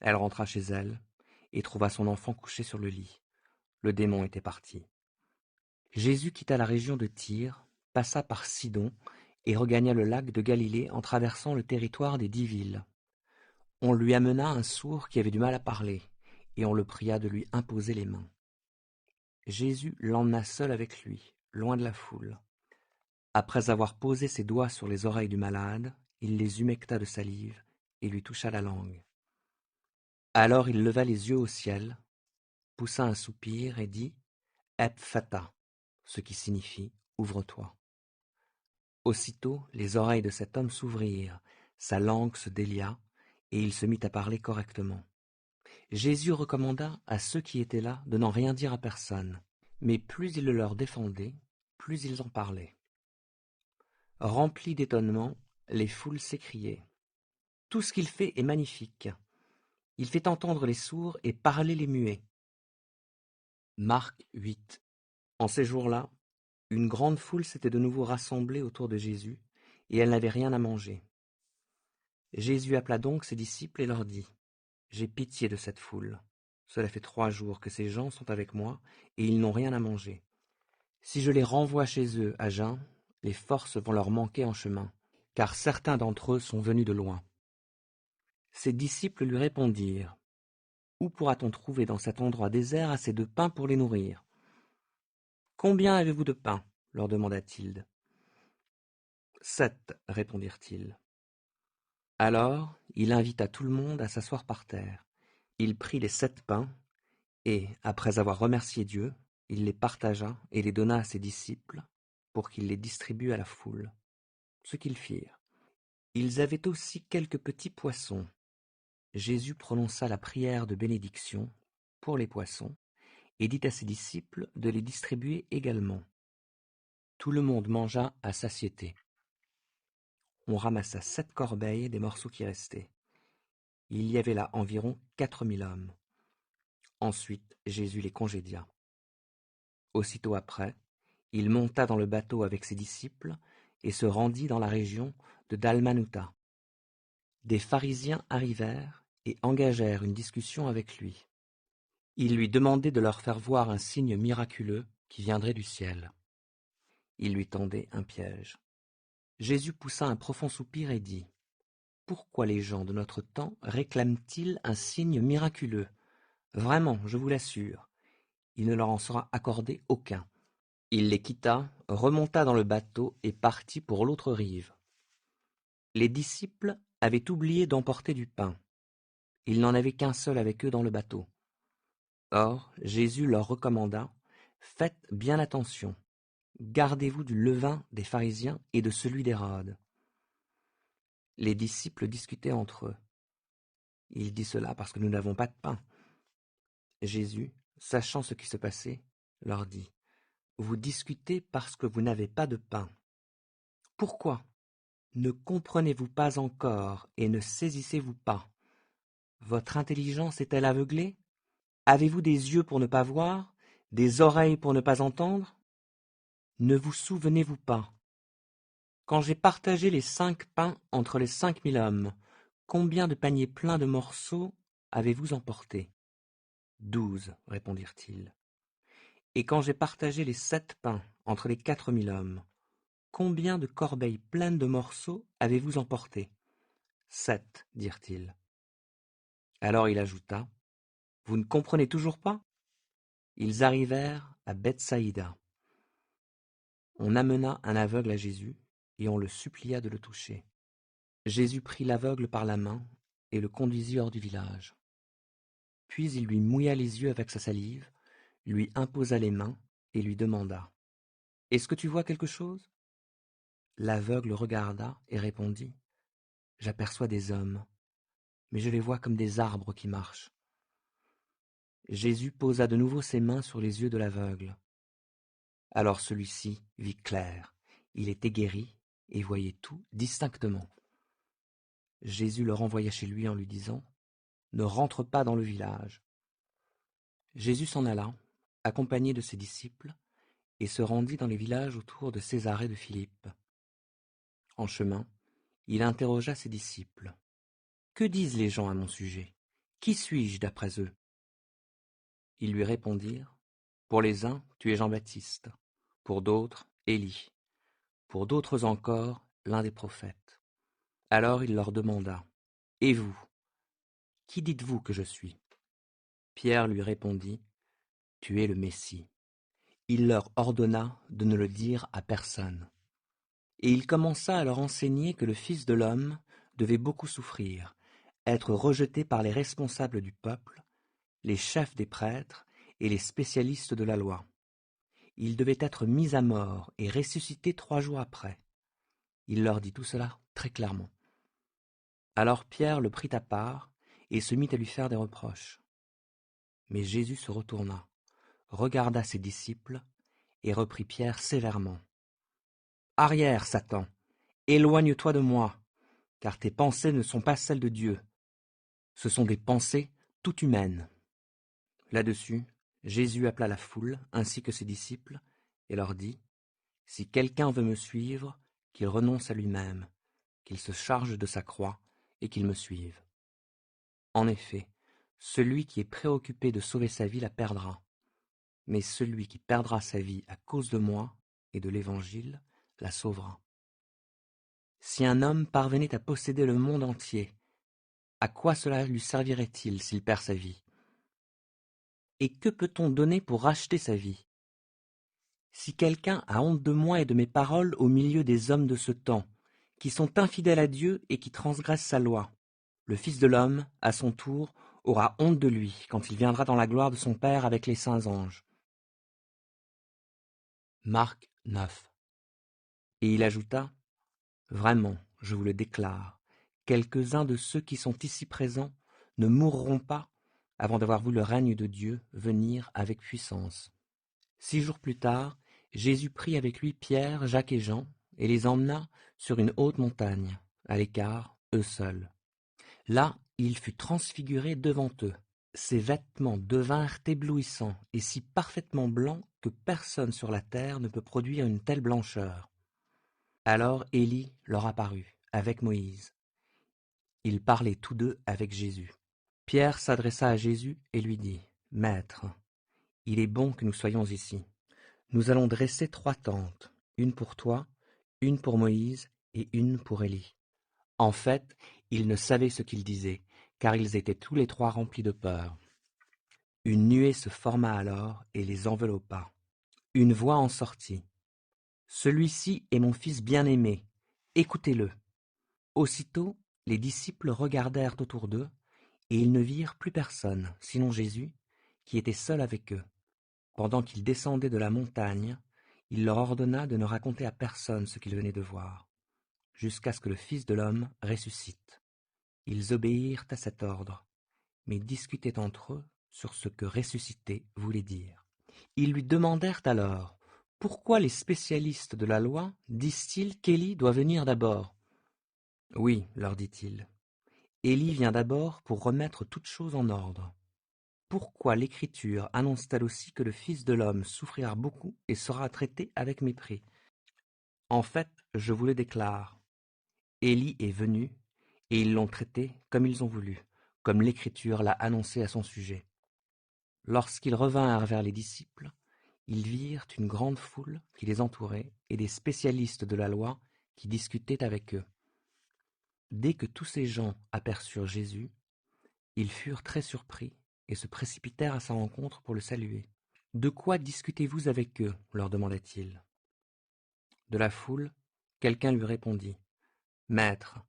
Elle rentra chez elle et trouva son enfant couché sur le lit. Le démon était parti. Jésus quitta la région de Tyr, passa par Sidon et regagna le lac de Galilée en traversant le territoire des 10 villes. On lui amena un sourd qui avait du mal à parler, et on le pria de lui imposer les mains. Jésus l'emmena seul avec lui, loin de la foule. Après avoir posé ses doigts sur les oreilles du malade, il les humecta de salive et lui toucha la langue. Alors il leva les yeux au ciel, poussa un soupir et dit « Ephphatha », ce qui signifie « Ouvre-toi ». Aussitôt les oreilles de cet homme s'ouvrirent, sa langue se délia, et il se mit à parler correctement. Jésus recommanda à ceux qui étaient là de n'en rien dire à personne, mais plus il le leur défendait, plus ils en parlaient. Remplis d'étonnement, les foules s'écriaient « Tout ce qu'il fait est magnifique. Il fait entendre les sourds et parler les muets. » Marc 8. En ces jours-là, une grande foule s'était de nouveau rassemblée autour de Jésus, et elle n'avait rien à manger. Jésus appela donc ses disciples et leur dit « J'ai pitié de cette foule. Cela fait 3 jours que ces gens sont avec moi, et ils n'ont rien à manger. Si je les renvoie chez eux à jeun, les forces vont leur manquer en chemin, car certains d'entre eux sont venus de loin. » Ses disciples lui répondirent « Où pourra-t-on trouver dans cet endroit désert assez de pain pour les nourrir ?» « Combien avez-vous de pain ?» leur demanda-t-il. « 7, répondirent-ils. Alors il invita tout le monde à s'asseoir par terre. Il prit les 7 pains, et, après avoir remercié Dieu, il les partagea et les donna à ses disciples, pour qu'ils les distribuent à la foule. Ce qu'ils firent. Ils avaient aussi quelques petits poissons. Jésus prononça la prière de bénédiction pour les poissons, et dit à ses disciples de les distribuer également. Tout le monde mangea à satiété. On ramassa 7 corbeilles des morceaux qui restaient. Il y avait là environ 4000 hommes. Ensuite Jésus les congédia. Aussitôt après, il monta dans le bateau avec ses disciples et se rendit dans la région de Dalmanutha. Des pharisiens arrivèrent et engagèrent une discussion avec lui. Ils lui demandaient de leur faire voir un signe miraculeux qui viendrait du ciel. Ils lui tendaient un piège. Jésus poussa un profond soupir et dit « Pourquoi les gens de notre temps réclament-ils un signe miraculeux ? Vraiment, je vous l'assure, il ne leur en sera accordé aucun. » Il les quitta, remonta dans le bateau et partit pour l'autre rive. Les disciples avaient oublié d'emporter du pain. Il n'en avait qu'un seul avec eux dans le bateau. Or, Jésus leur recommanda « Faites bien attention, gardez-vous du levain des pharisiens et de celui d'Hérode. » Les disciples discutaient entre eux. « Il dit cela parce que nous n'avons pas de pain. » Jésus, sachant ce qui se passait, leur dit « Vous discutez parce que vous n'avez pas de pain. Pourquoi ? Ne comprenez-vous pas encore et ne saisissez-vous pas? Votre intelligence est-elle aveuglée? Avez-vous des yeux pour ne pas voir, des oreilles pour ne pas entendre? Ne vous souvenez-vous pas? Quand j'ai partagé les 5 pains entre les 5000 hommes, combien de paniers pleins de morceaux avez-vous emporté? 12, répondirent-ils. Et quand j'ai partagé les 7 pains entre les 4000 hommes, combien de corbeilles pleines de morceaux avez-vous emporté? 7, dirent-ils. Alors il ajouta, « Vous ne comprenez toujours pas ?» Ils arrivèrent à Bethsaïda. On amena un aveugle à Jésus, et on le supplia de le toucher. Jésus prit l'aveugle par la main et le conduisit hors du village. Puis il lui mouilla les yeux avec sa salive, lui imposa les mains et lui demanda, « Est-ce que tu vois quelque chose ?» L'aveugle regarda et répondit, « J'aperçois des hommes, mais je les vois comme des arbres qui marchent. » Jésus posa de nouveau ses mains sur les yeux de l'aveugle. Alors celui-ci vit clair, il était guéri et voyait tout distinctement. Jésus le renvoya chez lui en lui disant « Ne rentre pas dans le village ». Jésus s'en alla, accompagné de ses disciples, et se rendit dans les villages autour de Césarée de Philippe. En chemin, il interrogea ses disciples. « Que disent les gens à mon sujet? Qui suis-je d'après eux ?» Ils lui répondirent. Pour les uns, tu es Jean-Baptiste, pour d'autres, Élie, pour d'autres encore, l'un des prophètes. Alors il leur demanda, Et vous, qui dites-vous que je suis? Pierre lui répondit, Tu es le Messie. Il leur ordonna de ne le dire à personne. Et il commença à leur enseigner que le Fils de l'homme devait beaucoup souffrir, être rejeté par les responsables du peuple, les chefs des prêtres et les spécialistes de la loi. Il devait être mis à mort et ressuscité 3 jours après. Il leur dit tout cela très clairement. Alors Pierre le prit à part et se mit à lui faire des reproches. Mais Jésus se retourna, regarda ses disciples et reprit Pierre sévèrement. « Arrière, Satan, éloigne-toi de moi, car tes pensées ne sont pas celles de Dieu. Ce sont des pensées tout humaines. » Là-dessus, Jésus appela la foule ainsi que ses disciples et leur dit « Si quelqu'un veut me suivre, qu'il renonce à lui-même, qu'il se charge de sa croix et qu'il me suive. En effet, celui qui est préoccupé de sauver sa vie la perdra, mais celui qui perdra sa vie à cause de moi et de l'Évangile la sauvera. Si un homme parvenait à posséder le monde entier, à quoi cela lui servirait-il s'il perd sa vie? Et que peut-on donner pour racheter sa vie? Si quelqu'un a honte de moi et de mes paroles au milieu des hommes de ce temps, qui sont infidèles à Dieu et qui transgressent sa loi, le Fils de l'homme, à son tour, aura honte de lui quand il viendra dans la gloire de son Père avec les saints anges. Marc 9. Et il ajouta, Vraiment, je vous le déclare, quelques-uns de ceux qui sont ici présents ne mourront pas avant d'avoir vu le règne de Dieu venir avec puissance. 6 jours plus tard, Jésus prit avec lui Pierre, Jacques et Jean, et les emmena sur une haute montagne, à l'écart, eux seuls. Là, il fut transfiguré devant eux. Ses vêtements devinrent éblouissants et si parfaitement blancs que personne sur la terre ne peut produire une telle blancheur. Alors Élie leur apparut, avec Moïse. Ils parlaient tous deux avec Jésus. Pierre s'adressa à Jésus et lui dit, « Maître, il est bon que nous soyons ici. Nous allons dresser 3 tentes, une pour toi, une pour Moïse et une pour Élie. » En fait, ils ne savaient ce qu'ils disaient, car ils étaient tous les 3 remplis de peur. Une nuée se forma alors et les enveloppa. Une voix en sortit. « Celui-ci est mon fils bien-aimé, écoutez-le. » Aussitôt, les disciples regardèrent autour d'eux, et ils ne virent plus personne, sinon Jésus, qui était seul avec eux. Pendant qu'ils descendaient de la montagne, il leur ordonna de ne raconter à personne ce qu'ils venaient de voir, jusqu'à ce que le Fils de l'homme ressuscite. Ils obéirent à cet ordre, mais discutaient entre eux sur ce que ressusciter voulait dire. Ils lui demandèrent alors, « Pourquoi les spécialistes de la loi disent-ils qu'Élie doit venir d'abord ?» « Oui, leur dit-il, Élie vient d'abord pour remettre toutes choses en ordre. Pourquoi l'Écriture annonce-t-elle aussi que le Fils de l'homme souffrira beaucoup et sera traité avec mépris? En fait, je vous le déclare, Élie est venu, et ils l'ont traité comme ils ont voulu, comme l'Écriture l'a annoncé à son sujet. Lorsqu'ils revinrent vers les disciples, ils virent une grande foule qui les entourait et des spécialistes de la loi qui discutaient avec eux. Dès que tous ces gens aperçurent Jésus, ils furent très surpris et se précipitèrent à sa rencontre pour le saluer. « De quoi discutez-vous avec eux ?» leur demanda-t-il. De la foule, quelqu'un lui répondit, « Maître,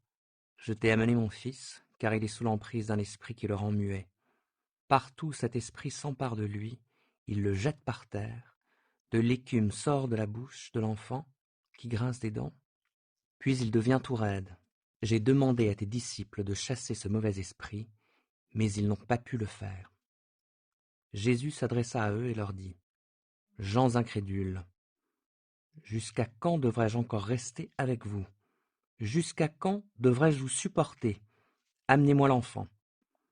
je t'ai amené mon fils, car il est sous l'emprise d'un esprit qui le rend muet. Partout cet esprit s'empare de lui, il le jette par terre, de l'écume sort de la bouche de l'enfant, qui grince des dents, puis il devient tout raide. J'ai demandé à tes disciples de chasser ce mauvais esprit, mais ils n'ont pas pu le faire. » Jésus s'adressa à eux et leur dit, « Gens incrédules, jusqu'à quand devrais-je encore rester avec vous? « Jusqu'à quand devrais-je vous supporter? Amenez-moi l'enfant. »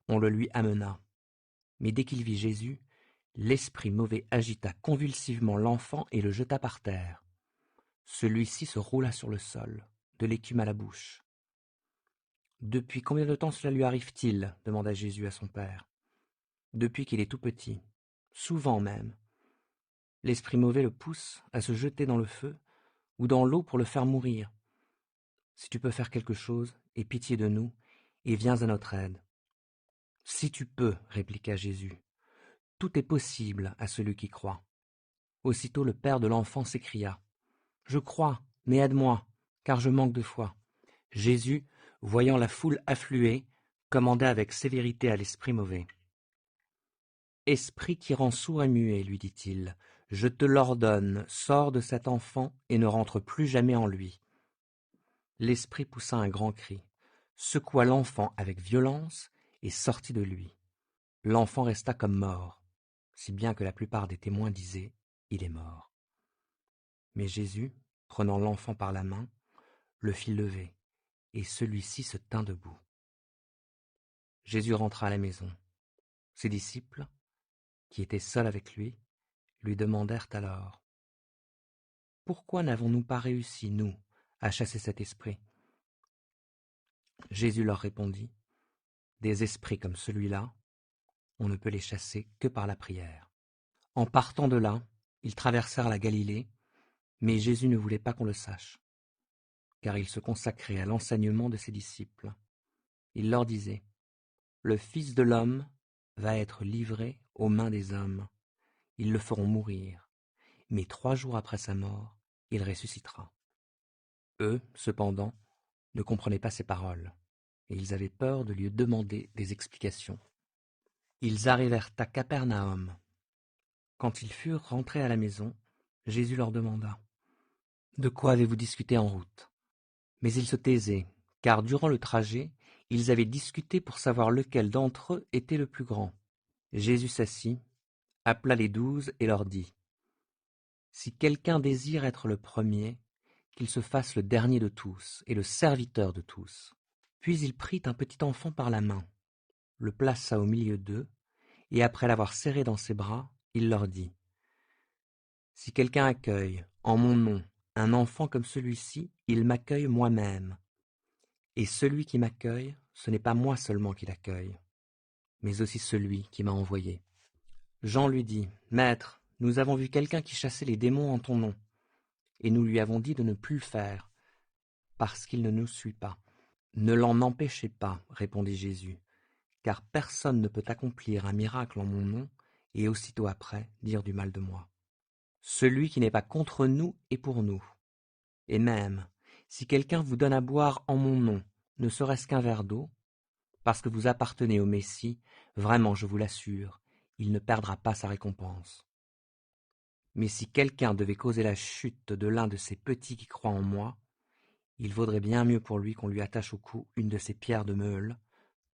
On le lui amena. Mais dès qu'il vit Jésus, l'esprit mauvais agita convulsivement l'enfant et le jeta par terre. Celui-ci se roula sur le sol, de l'écume à la bouche. « Depuis combien de temps cela lui arrive-t-il ? Demanda Jésus à son père. « Depuis qu'il est tout petit, souvent même. L'esprit mauvais le pousse à se jeter dans le feu ou dans l'eau pour le faire mourir. Si tu peux faire quelque chose, aie pitié de nous et viens à notre aide. »« Si tu peux, répliqua Jésus, tout est possible à celui qui croit. » Aussitôt le père de l'enfant s'écria. « Je crois, mais aide-moi, car je manque de foi. » Jésus, voyant la foule affluer, commanda avec sévérité à l'esprit mauvais. « Esprit qui rend sourd et muet, lui dit-il, je te l'ordonne, sors de cet enfant et ne rentre plus jamais en lui. » L'esprit poussa un grand cri, secoua l'enfant avec violence et sortit de lui. L'enfant resta comme mort, si bien que la plupart des témoins disaient « il est mort ». Mais Jésus, prenant l'enfant par la main, le fit lever, et celui-ci se tint debout. Jésus rentra à la maison. Ses disciples, qui étaient seuls avec lui demandèrent alors : « Pourquoi n'avons-nous pas réussi, nous, à chasser cet esprit ?» Jésus leur répondit : « Des esprits comme celui-là, on ne peut les chasser que par la prière. » En partant de là, ils traversèrent la Galilée, mais Jésus ne voulait pas qu'on le sache, car il se consacrait à l'enseignement de ses disciples. Il leur disait : « Le Fils de l'homme va être livré aux mains des hommes. Ils le feront mourir, mais 3 jours après sa mort, il ressuscitera. » Eux, cependant, ne comprenaient pas ces paroles, et ils avaient peur de lui demander des explications. Ils arrivèrent à Capernaum. Quand ils furent rentrés à la maison, Jésus leur demanda : « De quoi avez-vous discuté en route ? » Mais ils se taisaient, car durant le trajet, ils avaient discuté pour savoir lequel d'entre eux était le plus grand. Jésus s'assit, appela les 12 et leur dit : « Si quelqu'un désire être le premier, qu'il se fasse le dernier de tous et le serviteur de tous. » Puis il prit un petit enfant par la main, le plaça au milieu d'eux, et après l'avoir serré dans ses bras, il leur dit : « Si quelqu'un accueille, en mon nom, un enfant comme celui-ci, il m'accueille moi-même. Et celui qui m'accueille, ce n'est pas moi seulement qui l'accueille, mais aussi celui qui m'a envoyé. » Jean lui dit : « Maître, nous avons vu quelqu'un qui chassait les démons en ton nom, et nous lui avons dit de ne plus le faire, parce qu'il ne nous suit pas. » « Ne l'en empêchez pas, répondit Jésus, car personne ne peut accomplir un miracle en mon nom et aussitôt après dire du mal de moi. Celui qui n'est pas contre nous est pour nous. Et même, si quelqu'un vous donne à boire en mon nom, ne serait-ce qu'un verre d'eau, parce que vous appartenez au Messie, vraiment je vous l'assure, il ne perdra pas sa récompense. Mais si quelqu'un devait causer la chute de l'un de ces petits qui croient en moi, il vaudrait bien mieux pour lui qu'on lui attache au cou une de ces pierres de meule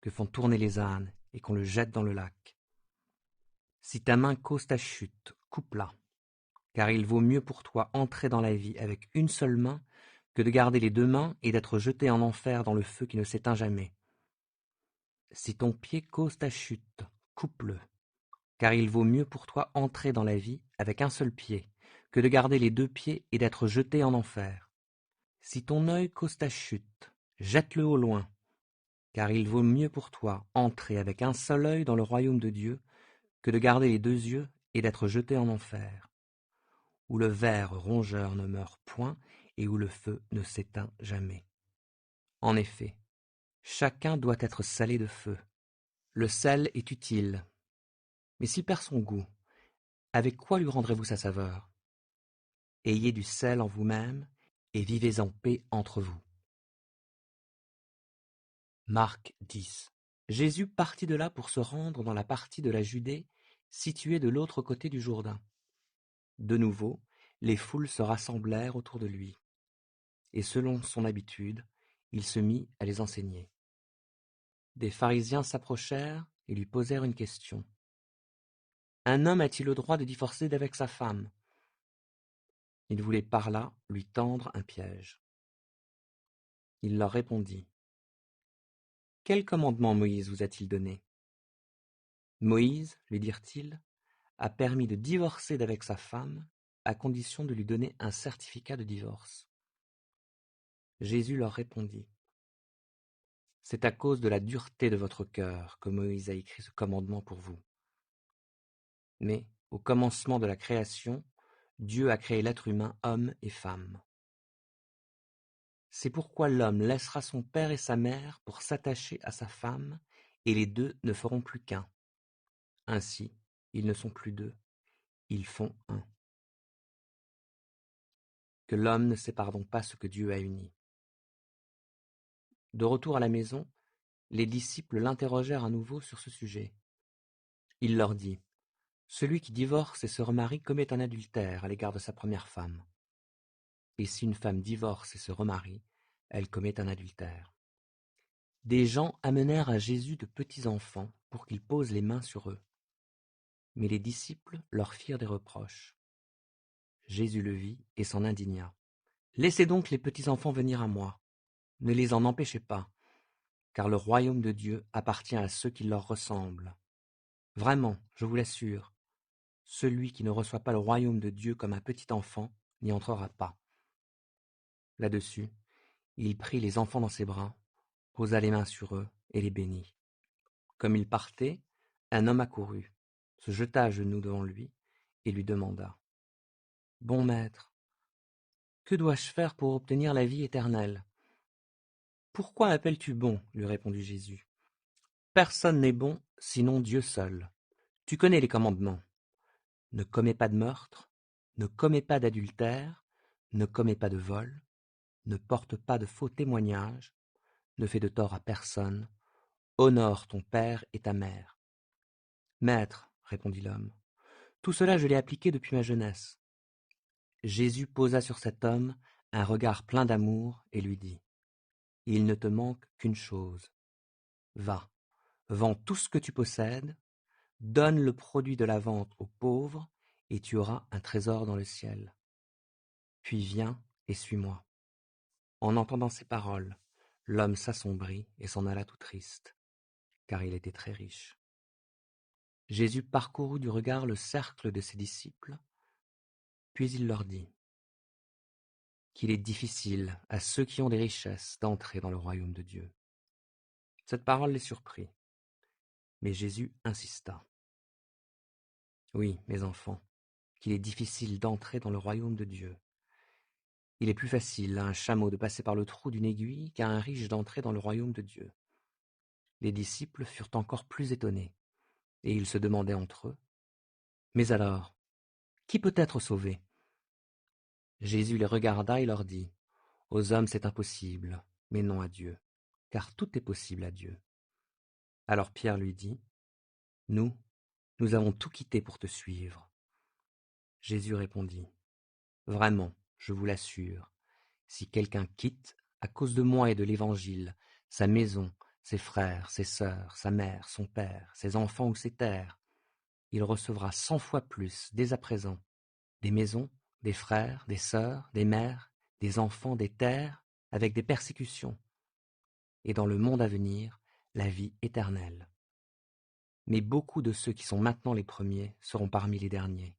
que font tourner les ânes et qu'on le jette dans le lac. Si ta main cause ta chute, coupe-la, car il vaut mieux pour toi entrer dans la vie avec une seule main que de garder les 2 mains et d'être jeté en enfer dans le feu qui ne s'éteint jamais. Si ton pied cause ta chute, coupe-le, car il vaut mieux pour toi entrer dans la vie avec un seul pied que de garder les 2 pieds et d'être jeté en enfer. Si ton œil cause ta chute, jette-le au loin, car il vaut mieux pour toi entrer avec un seul œil dans le royaume de Dieu que de garder les 2 yeux et d'être jeté en enfer, où le ver rongeur ne meurt point et où le feu ne s'éteint jamais. En effet, chacun doit être salé de feu. Le sel est utile, mais s'il perd son goût, avec quoi lui rendrez-vous sa saveur ? Ayez du sel en vous-même et vivez en paix entre vous. Marc 10. Jésus partit de là pour se rendre dans la partie de la Judée située de l'autre côté du Jourdain. De nouveau, les foules se rassemblèrent autour de lui, et selon son habitude, il se mit à les enseigner. Des pharisiens s'approchèrent et lui posèrent une question. « Un homme a-t-il le droit de divorcer d'avec sa femme ?» Il voulait par là lui tendre un piège. Il leur répondit. Quel commandement Moïse vous a-t-il donné? Moïse, lui dirent-ils, a permis de divorcer d'avec sa femme, à condition de lui donner un certificat de divorce. Jésus leur répondit. C'est à cause de la dureté de votre cœur que Moïse a écrit ce commandement pour vous. Mais, au commencement de la création, Dieu a créé l'être humain homme et femme. C'est pourquoi l'homme laissera son père et sa mère pour s'attacher à sa femme, et les deux ne feront plus qu'un. Ainsi, ils ne sont plus deux, ils font un. Que l'homme ne sépare donc pas ce que Dieu a uni. De retour à la maison, les disciples l'interrogèrent à nouveau sur ce sujet. Il leur dit, celui qui divorce et se remarie commet un adultère à l'égard de sa première femme. Et si une femme divorce et se remarie, elle commet un adultère. Des gens amenèrent à Jésus de petits enfants pour qu'il pose les mains sur eux. Mais les disciples leur firent des reproches. Jésus le vit et s'en indigna. Laissez donc les petits enfants venir à moi. Ne les en empêchez pas, car le royaume de Dieu appartient à ceux qui leur ressemblent. Vraiment, je vous l'assure, celui qui ne reçoit pas le royaume de Dieu comme un petit enfant n'y entrera pas. Là-dessus, il prit les enfants dans ses bras, posa les mains sur eux et les bénit. Comme il partait, un homme accourut, se jeta à genoux devant lui et lui demanda. « Bon maître, que dois-je faire pour obtenir la vie éternelle ?» « Pourquoi m'appelles-tu bon ?» lui répondit Jésus. « Personne n'est bon sinon Dieu seul. Tu connais les commandements. Ne commets pas de meurtre, ne commets pas d'adultère, ne commets pas de vol, ne porte pas de faux témoignages, ne fais de tort à personne, honore ton père et ta mère. » « Maître, répondit l'homme, tout cela je l'ai appliqué depuis ma jeunesse. Jésus posa sur cet homme un regard plein d'amour et lui dit, « Il ne te manque qu'une chose. Va, vends tout ce que tu possèdes, donne le produit de la vente aux pauvres, et tu auras un trésor dans le ciel. Puis viens et suis-moi. » En entendant ces paroles, l'homme s'assombrit et s'en alla tout triste, car il était très riche. Jésus parcourut du regard le cercle de ses disciples, puis il leur dit qu'il est difficile à ceux qui ont des richesses d'entrer dans le royaume de Dieu. Cette parole les surprit, mais Jésus insista. Oui, mes enfants, qu'il est difficile d'entrer dans le royaume de Dieu. Il est plus facile à un chameau de passer par le trou d'une aiguille qu'à un riche d'entrer dans le royaume de Dieu. Les disciples furent encore plus étonnés, et ils se demandaient entre eux, « Mais alors, qui peut être sauvé ?» Jésus les regarda et leur dit, « Aux hommes c'est impossible, mais non à Dieu, car tout est possible à Dieu. » Alors Pierre lui dit, « Nous avons tout quitté pour te suivre. » Jésus répondit, « Vraiment, je vous l'assure, si quelqu'un quitte, à cause de moi et de l'Évangile, sa maison, ses frères, ses sœurs, sa mère, son père, ses enfants ou ses terres, il recevra 100 fois plus dès à présent, des maisons, des frères, des sœurs, des mères, des enfants, des terres, avec des persécutions, et dans le monde à venir, la vie éternelle. Mais beaucoup de ceux qui sont maintenant les premiers seront parmi les derniers,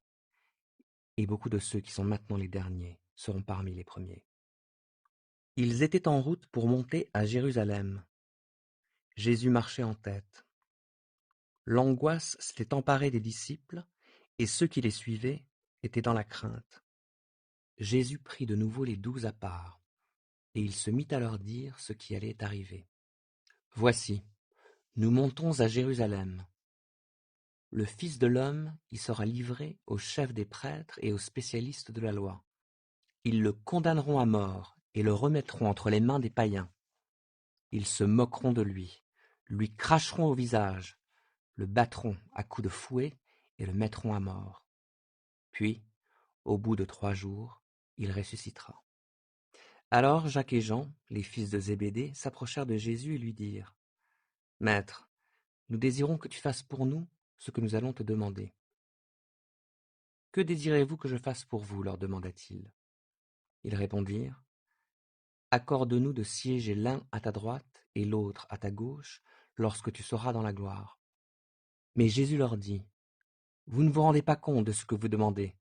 et beaucoup de ceux qui sont maintenant les derniers seront parmi les premiers. Ils étaient en route pour monter à Jérusalem. Jésus marchait en tête. L'angoisse s'était emparée des disciples, et ceux qui les suivaient étaient dans la crainte. Jésus prit de nouveau les 12 à part, et il se mit à leur dire ce qui allait arriver. « Voici, nous montons à Jérusalem. Le Fils de l'homme y sera livré aux chefs des prêtres et aux spécialistes de la loi. Ils le condamneront à mort et le remettront entre les mains des païens. Ils se moqueront de lui cracheront au visage, le battront à coups de fouet et le mettront à mort. Puis, au bout de 3 jours, il ressuscitera. » Alors Jacques et Jean, les fils de Zébédée, s'approchèrent de Jésus et lui dirent, « Maître, nous désirons que tu fasses pour nous ce que nous allons te demander. » « Que désirez-vous que je fasse pour vous ?» leur demanda-t-il. Ils répondirent, accorde-nous de siéger l'un à ta droite et l'autre à ta gauche lorsque tu seras dans la gloire. » Mais Jésus leur dit, « Vous ne vous rendez pas compte de ce que vous demandez.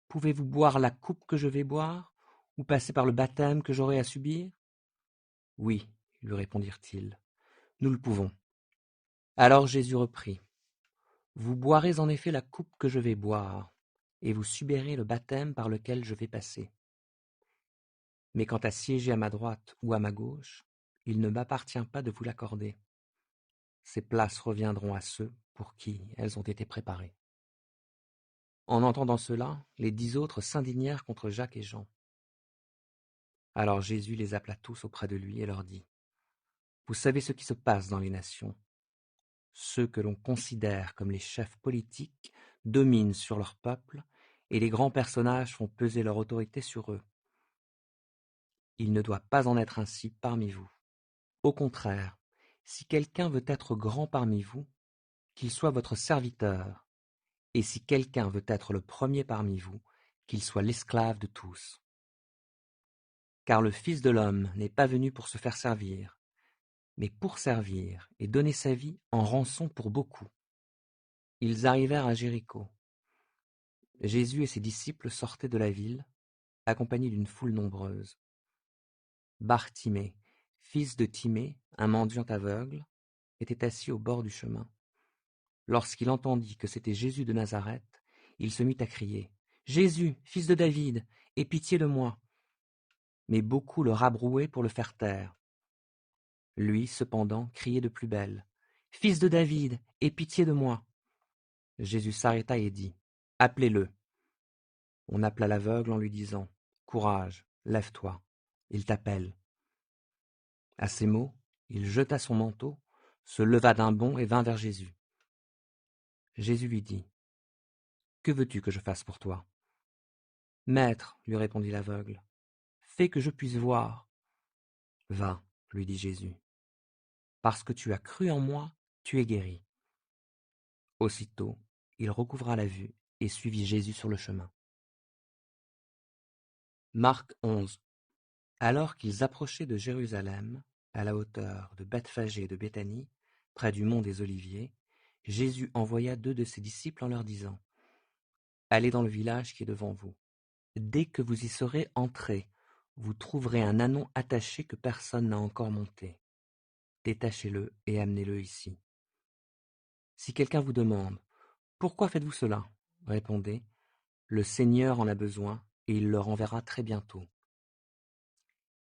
Pouvez-vous boire la coupe que je vais boire, ou passer par le baptême que j'aurai à subir? » « Oui, lui répondirent-ils, nous le pouvons. » Alors Jésus reprit, « Vous boirez en effet la coupe que je vais boire, et vous subirez le baptême par lequel je vais passer. Mais quant à siéger à ma droite ou à ma gauche, il ne m'appartient pas de vous l'accorder. Ces places reviendront à ceux pour qui elles ont été préparées. » En entendant cela, les 10 autres s'indignèrent contre Jacques et Jean. Alors Jésus les appela tous auprès de lui et leur dit, « Vous savez ce qui se passe dans les nations. Ceux que l'on considère comme les chefs politiques dominent sur leur peuple et les grands personnages font peser leur autorité sur eux. Il ne doit pas en être ainsi parmi vous. Au contraire, si quelqu'un veut être grand parmi vous, qu'il soit votre serviteur, et si quelqu'un veut être le premier parmi vous, qu'il soit l'esclave de tous. Car le Fils de l'homme n'est pas venu pour se faire servir, mais pour servir et donner sa vie en rançon pour beaucoup. » Ils arrivèrent à Jéricho. Jésus et ses disciples sortaient de la ville, accompagnés d'une foule nombreuse. Bartimée, fils de Timée, un mendiant aveugle, était assis au bord du chemin. Lorsqu'il entendit que c'était Jésus de Nazareth, il se mit à crier, « Jésus, fils de David, aie pitié de moi !» Mais beaucoup le rabrouaient pour le faire taire. Lui, cependant, criait de plus belle, « Fils de David, aie pitié de moi !» Jésus s'arrêta et dit, « Appelez-le. » On appela l'aveugle en lui disant, « Courage, lève-toi, il t'appelle. » À ces mots, il jeta son manteau, se leva d'un bond et vint vers Jésus. Jésus lui dit, « Que veux-tu que je fasse pour toi ? » « Maître, lui répondit l'aveugle, fais que je puisse voir. » « Va, lui dit Jésus, parce que tu as cru en moi, tu es guéri. » Aussitôt, il recouvra la vue et suivit Jésus sur le chemin. Marc 11. Alors qu'ils approchaient de Jérusalem, à la hauteur de Bethphagée et de Béthanie, près du mont des Oliviers, Jésus envoya 2 de ses disciples en leur disant, « Allez dans le village qui est devant vous. Dès que vous y serez entrés, vous trouverez un ânon attaché que personne n'a encore monté. Détachez-le et amenez-le ici. Si quelqu'un vous demande, « Pourquoi faites-vous cela ?» répondez, « Le Seigneur en a besoin et il le renverra très bientôt. »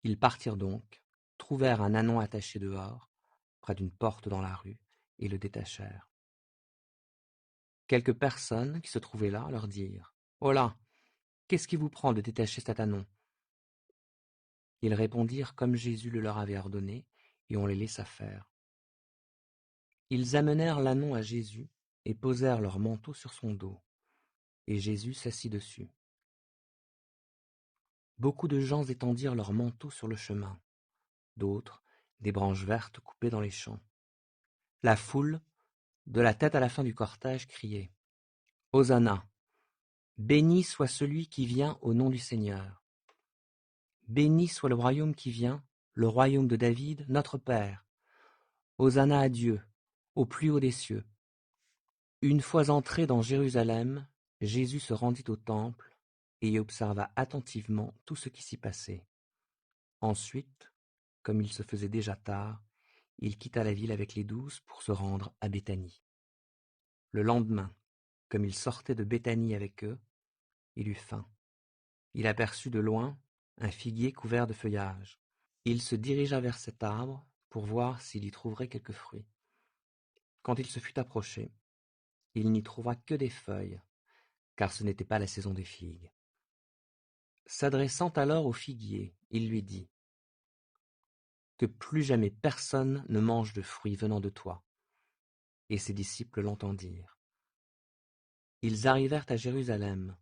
Ils partirent donc, trouvèrent un ânon attaché dehors, près d'une porte dans la rue, et le détachèrent. Quelques personnes qui se trouvaient là leur dirent, « Holà, qu'est-ce qui vous prend de détacher cet ânon ?» Ils répondirent comme Jésus le leur avait ordonné, et on les laissa faire. Ils amenèrent l'ânon à Jésus et posèrent leur manteau sur son dos, et Jésus s'assit dessus. Beaucoup de gens étendirent leurs manteaux sur le chemin, d'autres des branches vertes coupées dans les champs. La foule, de la tête à la fin du cortège, criait « Hosanna ! Béni soit celui qui vient au nom du Seigneur. Béni soit le royaume qui vient, le royaume de David, notre Père. Hosanna à Dieu, au plus haut des cieux. » Une fois entré dans Jérusalem, Jésus se rendit au temple et y observa attentivement tout ce qui s'y passait. Ensuite, comme il se faisait déjà tard, il quitta la ville avec les 12 pour se rendre à Béthanie. Le lendemain, comme il sortait de Béthanie avec eux, il eut faim. Il aperçut de loin un figuier couvert de feuillage. Il se dirigea vers cet arbre pour voir s'il y trouverait quelques fruits. Quand il se fut approché, il n'y trouva que des feuilles, car ce n'était pas la saison des figues. S'adressant alors au figuier, il lui dit, « Que plus jamais personne ne mange de fruits venant de toi. » Et ses disciples l'entendirent. Ils arrivèrent à Jérusalem.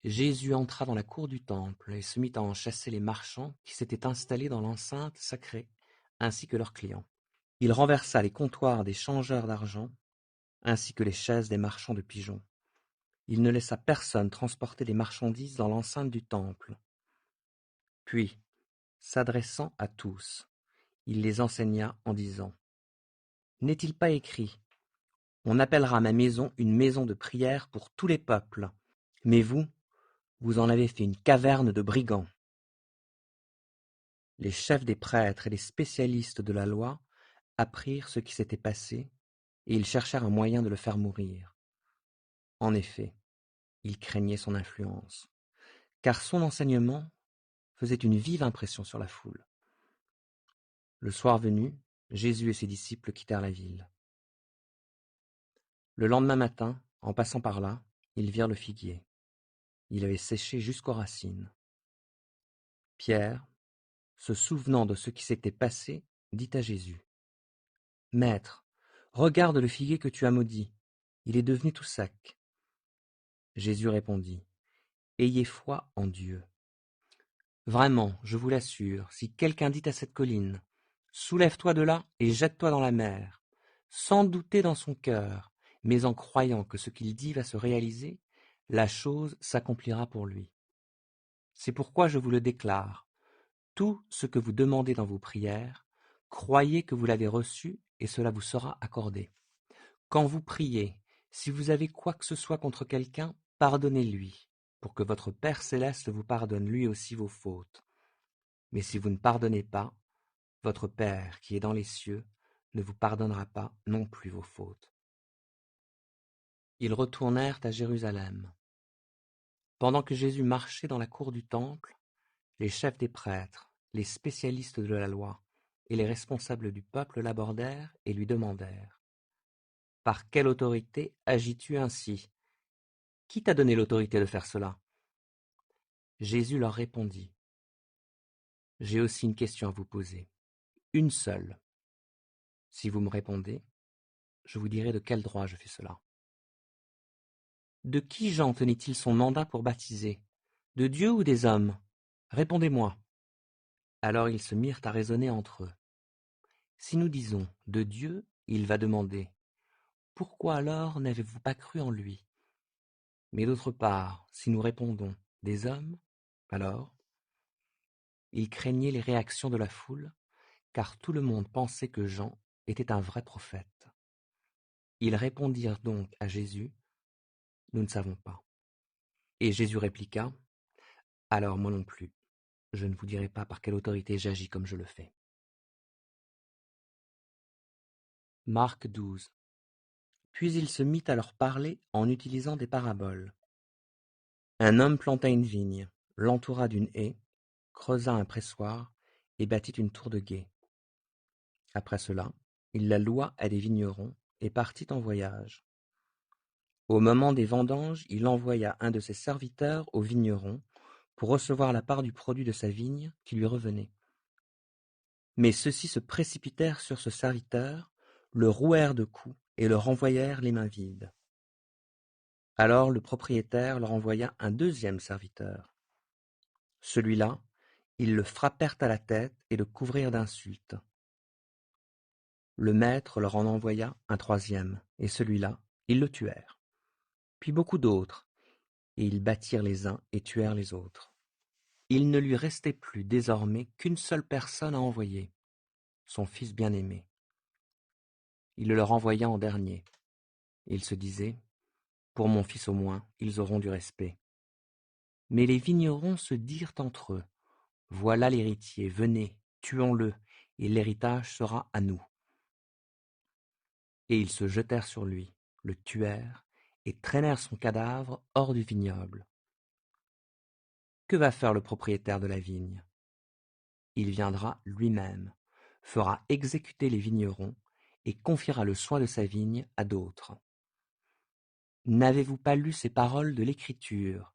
Jésus entra dans la cour du temple et se mit à en chasser les marchands qui s'étaient installés dans l'enceinte sacrée, ainsi que leurs clients. Il renversa les comptoirs des changeurs d'argent, ainsi que les chaises des marchands de pigeons. Il ne laissa personne transporter des marchandises dans l'enceinte du temple. Puis, S'adressant à tous, il les enseigna en disant : « N'est-il pas écrit : On appellera ma maison une maison de prière pour tous les peuples. Mais vous, vous en avez fait une caverne de brigands. » Les chefs des prêtres et les spécialistes de la loi apprirent ce qui s'était passé, et ils cherchèrent un moyen de le faire mourir. En effet, ils craignaient son influence, car son enseignement faisait une vive impression sur la foule. Le soir venu, Jésus et ses disciples quittèrent la ville. Le lendemain matin, en passant par là, ils virent le figuier. Il avait séché jusqu'aux racines. Pierre, se souvenant de ce qui s'était passé, dit à Jésus : « Maître, regarde le figuier que tu as maudit, il est devenu tout sec. » Jésus répondit : « Ayez foi en Dieu. Vraiment, je vous l'assure, si quelqu'un dit à cette colline : Soulève-toi de là et jette-toi dans la mer, sans douter dans son cœur, mais en croyant que ce qu'il dit va se réaliser, la chose s'accomplira pour lui. C'est pourquoi je vous le déclare, tout ce que vous demandez dans vos prières, croyez que vous l'avez reçu et cela vous sera accordé. Quand vous priez, si vous avez quoi que ce soit contre quelqu'un, pardonnez-lui, pour que votre Père céleste vous pardonne lui aussi vos fautes. Mais si vous ne pardonnez pas, votre Père qui est dans les cieux ne vous pardonnera pas non plus vos fautes. » Ils retournèrent à Jérusalem. Pendant que Jésus marchait dans la cour du temple, les chefs des prêtres, les spécialistes de la loi et les responsables du peuple l'abordèrent et lui demandèrent : « Par quelle autorité agis-tu ainsi ? Qui t'a donné l'autorité de faire cela ? » Jésus leur répondit : « J'ai aussi une question à vous poser, une seule. Si vous me répondez, je vous dirai de quel droit je fais cela. De qui Jean tenait-il son mandat pour baptiser ? De Dieu ou des hommes ? Répondez-moi. » Alors ils se mirent à raisonner entre eux. Si nous disons de Dieu, il va demander : Pourquoi alors n'avez-vous pas cru en lui ? Mais d'autre part, si nous répondons des hommes, alors ils craignaient les réactions de la foule, car tout le monde pensait que Jean était un vrai prophète. Ils répondirent donc à Jésus : Nous ne savons pas. Et Jésus répliqua : Alors moi non plus, je ne vous dirai pas par quelle autorité j'agis comme je le fais. Marc 12. Puis il se mit à leur parler en utilisant des paraboles. Un homme planta une vigne, l'entoura d'une haie, creusa un pressoir et bâtit une tour de guet. Après cela, il la loua à des vignerons et partit en voyage. Au moment des vendanges, il envoya un de ses serviteurs aux vignerons pour recevoir la part du produit de sa vigne qui lui revenait. Mais ceux-ci se précipitèrent sur ce serviteur, le rouèrent de coups et le renvoyèrent les mains vides. Alors le propriétaire leur envoya un deuxième serviteur. Celui-là, ils le frappèrent à la tête et le couvrirent d'insultes. Le maître leur en envoya un troisième, et celui-là, ils le tuèrent. Puis beaucoup d'autres, et ils battirent les uns et tuèrent les autres. Il ne lui restait plus désormais qu'une seule personne à envoyer, son fils bien-aimé. Il le leur envoya en dernier. Il se disait : Pour mon fils au moins, ils auront du respect. Mais les vignerons se dirent entre eux : Voilà l'héritier, venez, tuons-le, et l'héritage sera à nous. Et ils se jetèrent sur lui, le tuèrent, et traînèrent son cadavre hors du vignoble. Que va faire le propriétaire de la vigne ? Il viendra lui-même, fera exécuter les vignerons, et confiera le soin de sa vigne à d'autres. N'avez-vous pas lu ces paroles de l'Écriture ?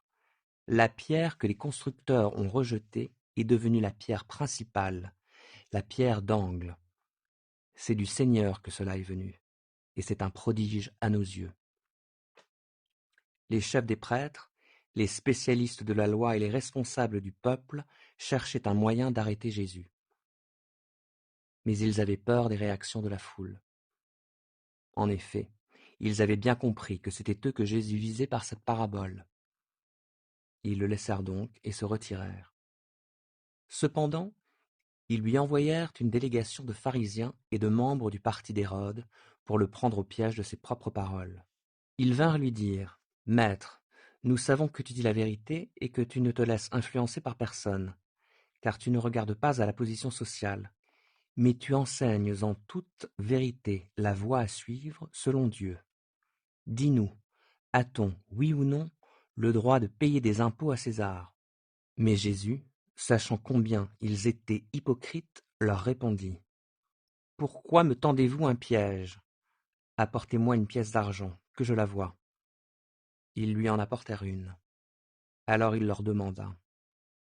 La pierre que les constructeurs ont rejetée est devenue la pierre principale, la pierre d'angle. C'est du Seigneur que cela est venu, et c'est un prodige à nos yeux. Les chefs des prêtres, les spécialistes de la loi et les responsables du peuple cherchaient un moyen d'arrêter Jésus. Mais ils avaient peur des réactions de la foule. En effet, ils avaient bien compris que c'était eux que Jésus visait par cette parabole. Ils le laissèrent donc et se retirèrent. Cependant, Ils lui envoyèrent une délégation de pharisiens et de membres du parti d'Hérode pour le prendre au piège de ses propres paroles. Ils vinrent lui dire: Maître, nous savons que tu dis la vérité et que tu ne te laisses influencer par personne, car tu ne regardes pas à la position sociale, mais tu enseignes en toute vérité la voie à suivre selon Dieu. Dis-nous, a-t-on, oui ou non, le droit de payer des impôts à César? Mais Jésus, sachant combien ils étaient hypocrites, leur répondit: Pourquoi me tendez-vous un piège? Apportez-moi une pièce d'argent, que je la voie. Ils lui en apportèrent une. Alors il leur demanda: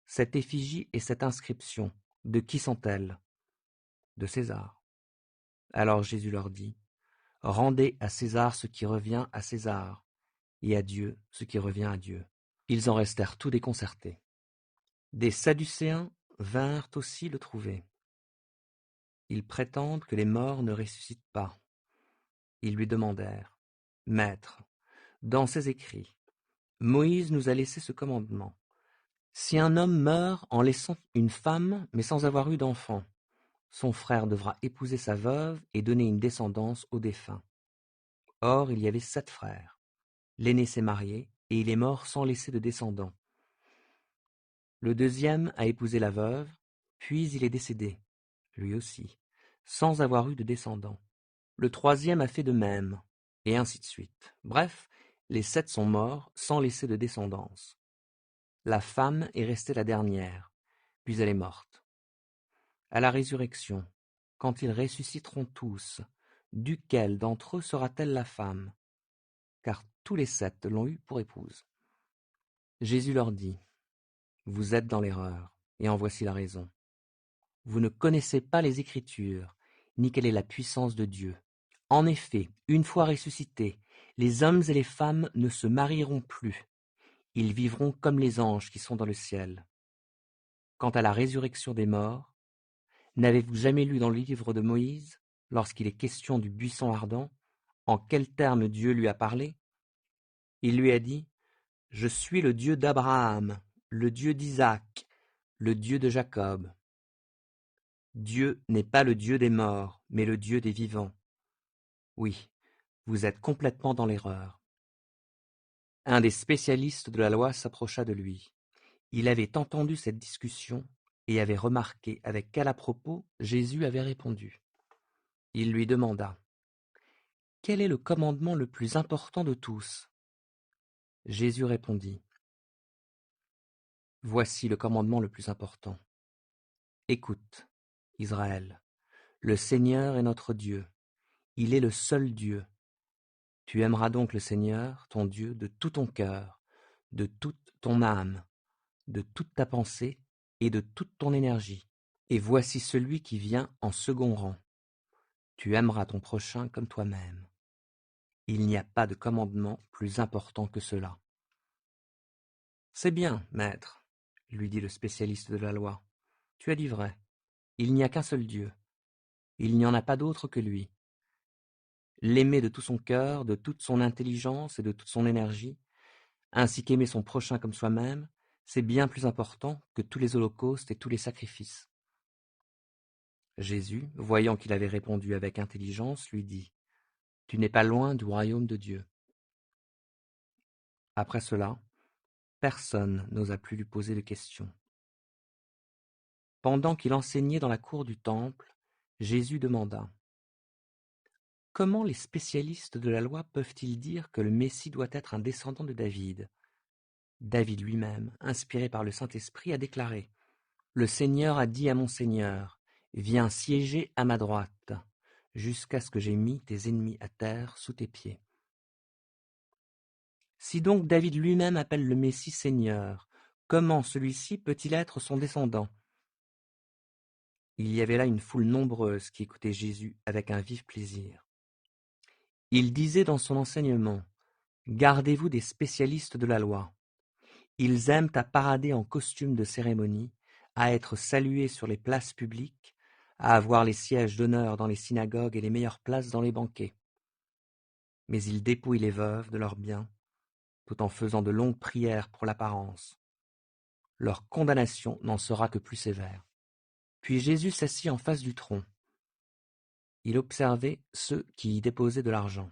Cette effigie et cette inscription, de qui sont-elles? De César. Alors Jésus leur dit: Rendez à César ce qui revient à César, et à Dieu ce qui revient à Dieu. Ils en restèrent tout déconcertés. Des Sadducéens vinrent aussi le trouver. Ils prétendent que les morts ne ressuscitent pas. Ils lui demandèrent: Maître, dans ses écrits, Moïse nous a laissé ce commandement: Si un homme meurt en laissant une femme, mais sans avoir eu d'enfant, son frère devra épouser sa veuve et donner une descendance au défunt. Or, il y avait 7 frères. L'aîné s'est marié, et il est mort sans laisser de descendants. Le deuxième a épousé la veuve, puis il est décédé, lui aussi, sans avoir eu de descendants. Le troisième a fait de même, et ainsi de suite. Bref, les 7 sont morts sans laisser de descendance. La femme est restée la dernière, puis elle est morte. À la résurrection, quand ils ressusciteront tous, duquel d'entre eux sera-t-elle la femme? Car tous les 7 l'ont eue pour épouse. Jésus leur dit: Vous êtes dans l'erreur, et en voici la raison. Vous ne connaissez pas les Écritures, ni quelle est la puissance de Dieu. En effet, une fois ressuscités, les hommes et les femmes ne se marieront plus. Ils vivront comme les anges qui sont dans le ciel. Quant à la résurrection des morts, n'avez-vous jamais lu dans le livre de Moïse, lorsqu'il est question du buisson ardent, en quels termes Dieu lui a parlé? Il lui a dit: Je suis le Dieu d'Abraham, le Dieu d'Isaac, le Dieu de Jacob. Dieu n'est pas le Dieu des morts, mais le Dieu des vivants. Oui, vous êtes complètement dans l'erreur. Un des spécialistes de la loi s'approcha de lui. Il avait entendu cette discussion et avait remarqué avec quel à-propos Jésus avait répondu. Il lui demanda: Quel est le commandement le plus important de tous? Jésus répondit: Voici le commandement le plus important. Écoute, Israël, le Seigneur est notre Dieu. Il est le seul Dieu. Tu aimeras donc le Seigneur, ton Dieu, de tout ton cœur, de toute ton âme, de toute ta pensée et de toute ton énergie. Et voici celui qui vient en second rang. Tu aimeras ton prochain comme toi-même. Il n'y a pas de commandement plus important que cela. C'est bien, maître, lui dit le spécialiste de la loi. Tu as dit vrai. Il n'y a qu'un seul Dieu. Il n'y en a pas d'autre que lui. L'aimer de tout son cœur, de toute son intelligence et de toute son énergie, ainsi qu'aimer son prochain comme soi-même, c'est bien plus important que tous les holocaustes et tous les sacrifices. Jésus, voyant qu'il avait répondu avec intelligence, lui dit: Tu n'es pas loin du royaume de Dieu. Après cela, personne n'osa plus lui poser de questions. Pendant qu'il enseignait dans la cour du temple, Jésus demanda: Comment les spécialistes de la loi peuvent-ils dire que le Messie doit être un descendant de David? David lui-même, inspiré par le Saint-Esprit, a déclaré: Le Seigneur a dit à mon Seigneur: Viens siéger à ma droite, jusqu'à ce que j'aie mis tes ennemis à terre sous tes pieds. Si donc David lui-même appelle le Messie Seigneur, comment celui-ci peut-il être son descendant? Il y avait là une foule nombreuse qui écoutait Jésus avec un vif plaisir. Il disait dans son enseignement: Gardez-vous des spécialistes de la loi. Ils aiment à parader en costume de cérémonie, à être salués sur les places publiques, à avoir les sièges d'honneur dans les synagogues et les meilleures places dans les banquets. Mais ils dépouillent les veuves de leurs biens, tout en faisant de longues prières pour l'apparence. Leur condamnation n'en sera que plus sévère. Puis Jésus s'assit en face du tronc. Il observait ceux qui y déposaient de l'argent.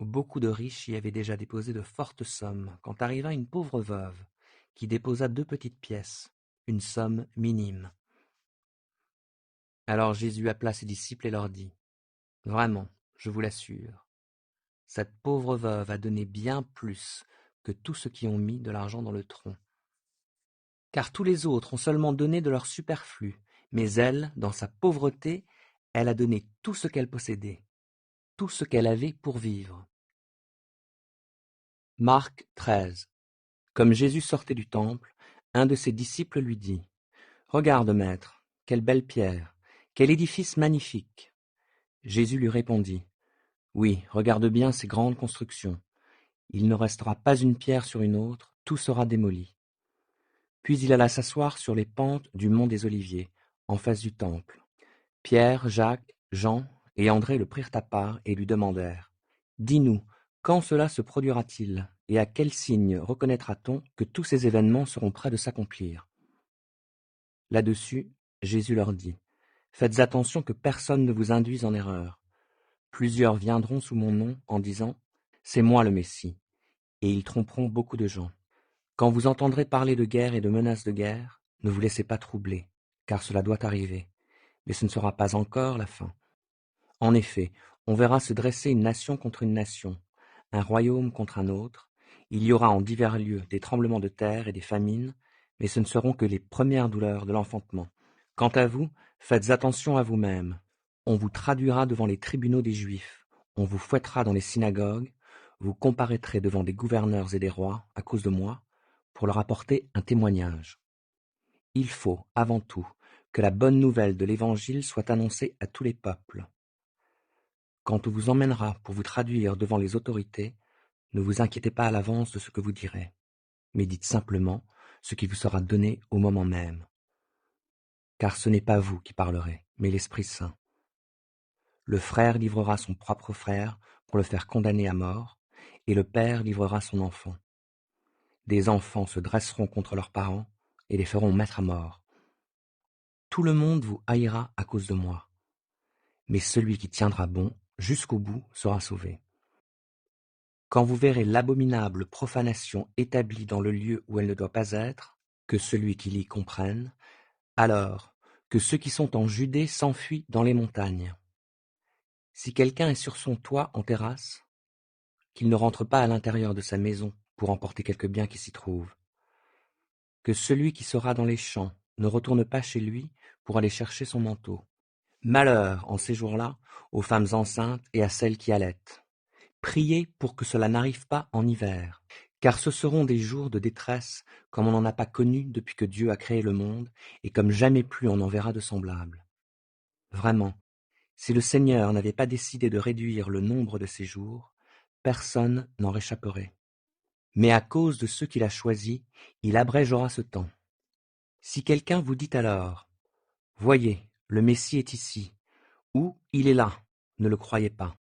Beaucoup de riches y avaient déjà déposé de fortes sommes, quand arriva une pauvre veuve, qui déposa 2 petites pièces, une somme minime. Alors Jésus appela ses disciples et leur dit, « Vraiment, je vous l'assure, cette pauvre veuve a donné bien plus que tous ceux qui ont mis de l'argent dans le tronc. Car tous les autres ont seulement donné de leur superflu, mais elle, dans sa pauvreté, elle a donné tout ce qu'elle possédait, tout ce qu'elle avait pour vivre. » Marc 13. Comme Jésus sortait du temple, un de ses disciples lui dit, « Regarde, maître, quelle belle pierre, quel édifice magnifique !» Jésus lui répondit, « Oui, regarde bien ces grandes constructions. Il ne restera pas une pierre sur une autre, tout sera démoli. » Puis il alla s'asseoir sur les pentes du mont des Oliviers, en face du temple. Pierre, Jacques, Jean et André le prirent à part et lui demandèrent, « Dis-nous, quand cela se produira-t-il, et à quel signe reconnaîtra-t-on que tous ces événements seront près de s'accomplir ?» Là-dessus, Jésus leur dit, « Faites attention que personne ne vous induise en erreur. Plusieurs viendront sous mon nom en disant, « C'est moi le Messie », et ils tromperont beaucoup de gens. Quand vous entendrez parler de guerre et de menaces de guerre, ne vous laissez pas troubler, car cela doit arriver, mais ce ne sera pas encore la fin. En effet, on verra se dresser une nation contre une nation, un royaume contre un autre. Il y aura en divers lieux des tremblements de terre et des famines, mais ce ne seront que les premières douleurs de l'enfantement. Quant à vous, faites attention à vous-même. On vous traduira devant les tribunaux des Juifs, on vous fouettera dans les synagogues, vous comparaîtrez devant des gouverneurs et des rois à cause de moi, pour leur apporter un témoignage. Il faut, avant tout, que la bonne nouvelle de l'Évangile soit annoncée à tous les peuples. Quand on vous emmènera pour vous traduire devant les autorités, ne vous inquiétez pas à l'avance de ce que vous direz, mais dites simplement ce qui vous sera donné au moment même. Car ce n'est pas vous qui parlerez, mais l'Esprit Saint. Le frère livrera son propre frère pour le faire condamner à mort, et le père livrera son enfant. Des enfants se dresseront contre leurs parents et les feront mettre à mort. Tout le monde vous haïra à cause de moi, mais celui qui tiendra bon jusqu'au bout sera sauvé. Quand vous verrez l'abominable profanation établie dans le lieu où elle ne doit pas être, que celui qui l'y comprenne, alors que ceux qui sont en Judée s'enfuient dans les montagnes. Si quelqu'un est sur son toit en terrasse, qu'il ne rentre pas à l'intérieur de sa maison pour emporter quelque bien qui s'y trouve. Que celui qui sera dans les champs ne retourne pas chez lui pour aller chercher son manteau. Malheur, en ces jours-là, aux femmes enceintes et à celles qui allaitent. Priez pour que cela n'arrive pas en hiver, car ce seront des jours de détresse comme on n'en a pas connu depuis que Dieu a créé le monde, et comme jamais plus on n'en verra de semblable. Vraiment, si le Seigneur n'avait pas décidé de réduire le nombre de ses jours, personne n'en réchapperait. Mais à cause de ceux qu'il a choisis, il abrégera ce temps. Si quelqu'un vous dit alors, « Voyez, le Messie est ici » ou « Il est là », ne le croyez pas.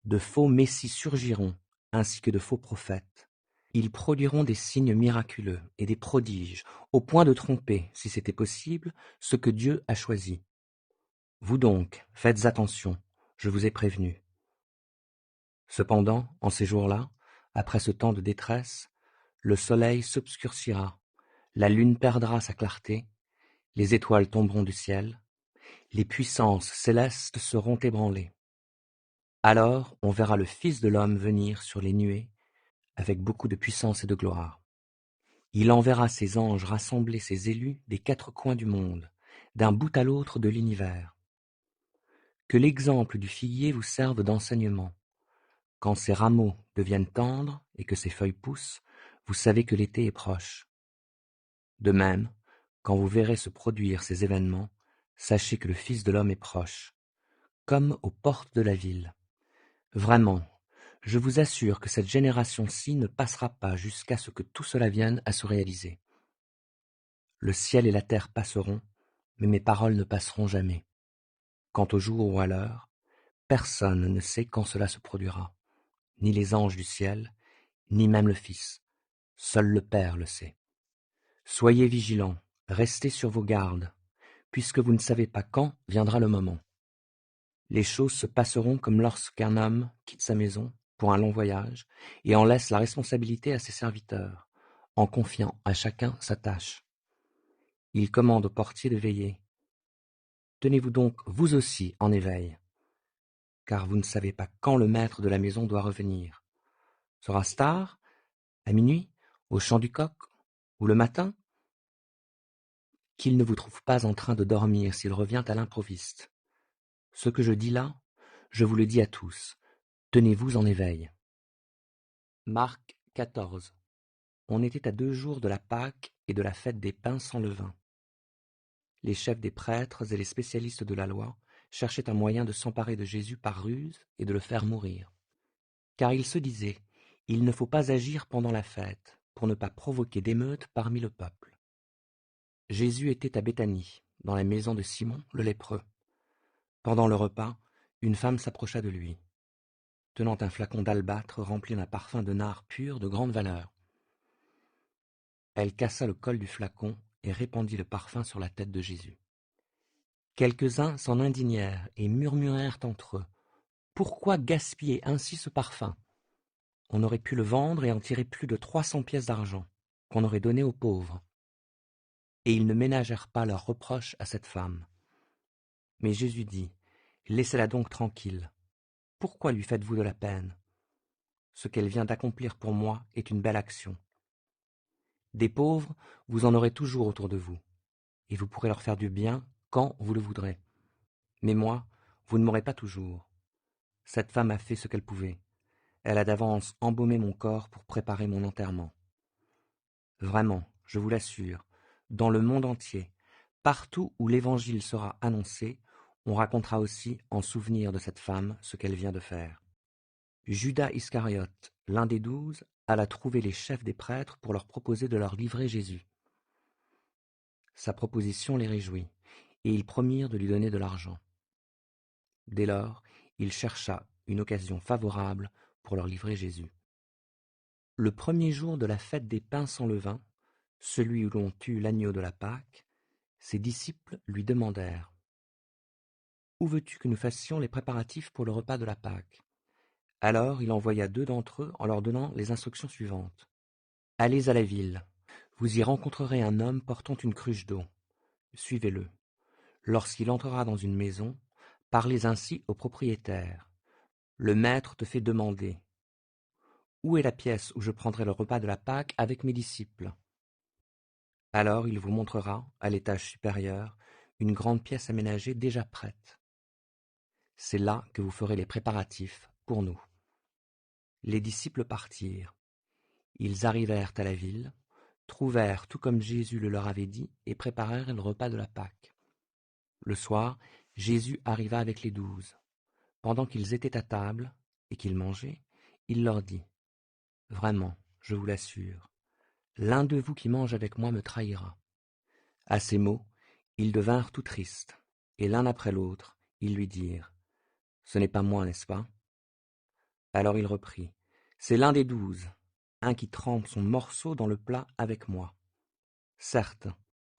De faux messies surgiront, ainsi que de faux prophètes. Ils produiront des signes miraculeux et des prodiges, au point de tromper, si c'était possible, ce que Dieu a choisi. Vous donc, faites attention, je vous ai prévenu. Cependant, en ces jours-là, après ce temps de détresse, le soleil s'obscurcira, la lune perdra sa clarté, les étoiles tomberont du ciel, les puissances célestes seront ébranlées. Alors on verra le Fils de l'homme venir sur les nuées, avec beaucoup de puissance et de gloire. Il enverra ses anges rassembler ses élus des 4 coins du monde, d'un bout à l'autre de l'univers. Que l'exemple du figuier vous serve d'enseignement. Quand ses rameaux deviennent tendres et que ses feuilles poussent, vous savez que l'été est proche. De même, quand vous verrez se produire ces événements, sachez que le Fils de l'homme est proche, comme aux portes de la ville. Vraiment, je vous assure que cette génération-ci ne passera pas jusqu'à ce que tout cela vienne à se réaliser. Le ciel et la terre passeront, mais mes paroles ne passeront jamais. Quant au jour ou à l'heure, personne ne sait quand cela se produira, ni les anges du ciel, ni même le Fils. Seul le Père le sait. Soyez vigilants, restez sur vos gardes, puisque vous ne savez pas quand viendra le moment. Les choses se passeront comme lorsqu'un homme quitte sa maison pour un long voyage et en laisse la responsabilité à ses serviteurs, en confiant à chacun sa tâche. Il commande au portier de veiller. Tenez-vous donc vous aussi en éveil, car vous ne savez pas quand le maître de la maison doit revenir. Sera-ce tard, à minuit, au chant du coq, ou le matin? Qu'il ne vous trouve pas en train de dormir s'il revient à l'improviste. Ce que je dis là, je vous le dis à tous, tenez-vous en éveil. Marc 14. On était à 2 jours de la Pâque et de la fête des pains sans levain. Les chefs des prêtres et les spécialistes de la loi cherchaient un moyen de s'emparer de Jésus par ruse et de le faire mourir. Car ils se disaient, il ne faut pas agir pendant la fête, pour ne pas provoquer d'émeutes parmi le peuple. Jésus était à Béthanie, dans la maison de Simon le lépreux. Pendant le repas, une femme s'approcha de lui, tenant un flacon d'albâtre rempli d'un parfum de nard pur de grande valeur. Elle cassa le col du flacon et répandit le parfum sur la tête de Jésus. Quelques-uns s'en indignèrent et murmurèrent entre eux. Pourquoi gaspiller ainsi ce parfum? On aurait pu le vendre et en tirer plus de 300 pièces d'argent, qu'on aurait donné aux pauvres. Et ils ne ménagèrent pas leurs reproches à cette femme. Mais Jésus dit, laissez-la donc tranquille. Pourquoi lui faites-vous de la peine? Ce qu'elle vient d'accomplir pour moi est une belle action. Des pauvres, vous en aurez toujours autour de vous, et vous pourrez leur faire du bien quand vous le voudrez. Mais moi, vous ne m'aurez pas toujours. Cette femme a fait ce qu'elle pouvait. Elle a d'avance embaumé mon corps pour préparer mon enterrement. Vraiment, je vous l'assure, dans le monde entier, partout où l'Évangile sera annoncé, on racontera aussi en souvenir de cette femme ce qu'elle vient de faire. Judas Iscariote, l'un des 12, alla trouver les chefs des prêtres pour leur proposer de leur livrer Jésus. Sa proposition les réjouit, et ils promirent de lui donner de l'argent. Dès lors, il chercha une occasion favorable pour leur livrer Jésus. Le premier jour de la fête des pains sans levain, celui où l'on tue l'agneau de la Pâque, ses disciples lui demandèrent « Où veux-tu que nous fassions les préparatifs pour le repas de la Pâque ?» Alors il envoya 2 d'entre eux en leur donnant les instructions suivantes. « Allez à la ville, vous y rencontrerez un homme portant une cruche d'eau. Suivez-le. Lorsqu'il entrera dans une maison, parlez ainsi au propriétaire. Le maître te fait demander « Où est la pièce où je prendrai le repas de la Pâque avec mes disciples ?» Alors il vous montrera, à l'étage supérieur, une grande pièce aménagée déjà prête. C'est là que vous ferez les préparatifs pour nous. Les disciples partirent. Ils arrivèrent à la ville, trouvèrent tout comme Jésus le leur avait dit et préparèrent le repas de la Pâque. Le soir, Jésus arriva avec les 12. Pendant qu'ils étaient à table et qu'ils mangeaient, il leur dit « Vraiment, je vous l'assure, l'un de vous qui mange avec moi me trahira. » À ces mots, ils devinrent tout tristes, et l'un après l'autre, ils lui dirent « Ce n'est pas moi, n'est-ce pas ?» Alors il reprit « C'est l'un des 12, un qui trempe son morceau dans le plat avec moi. Certes,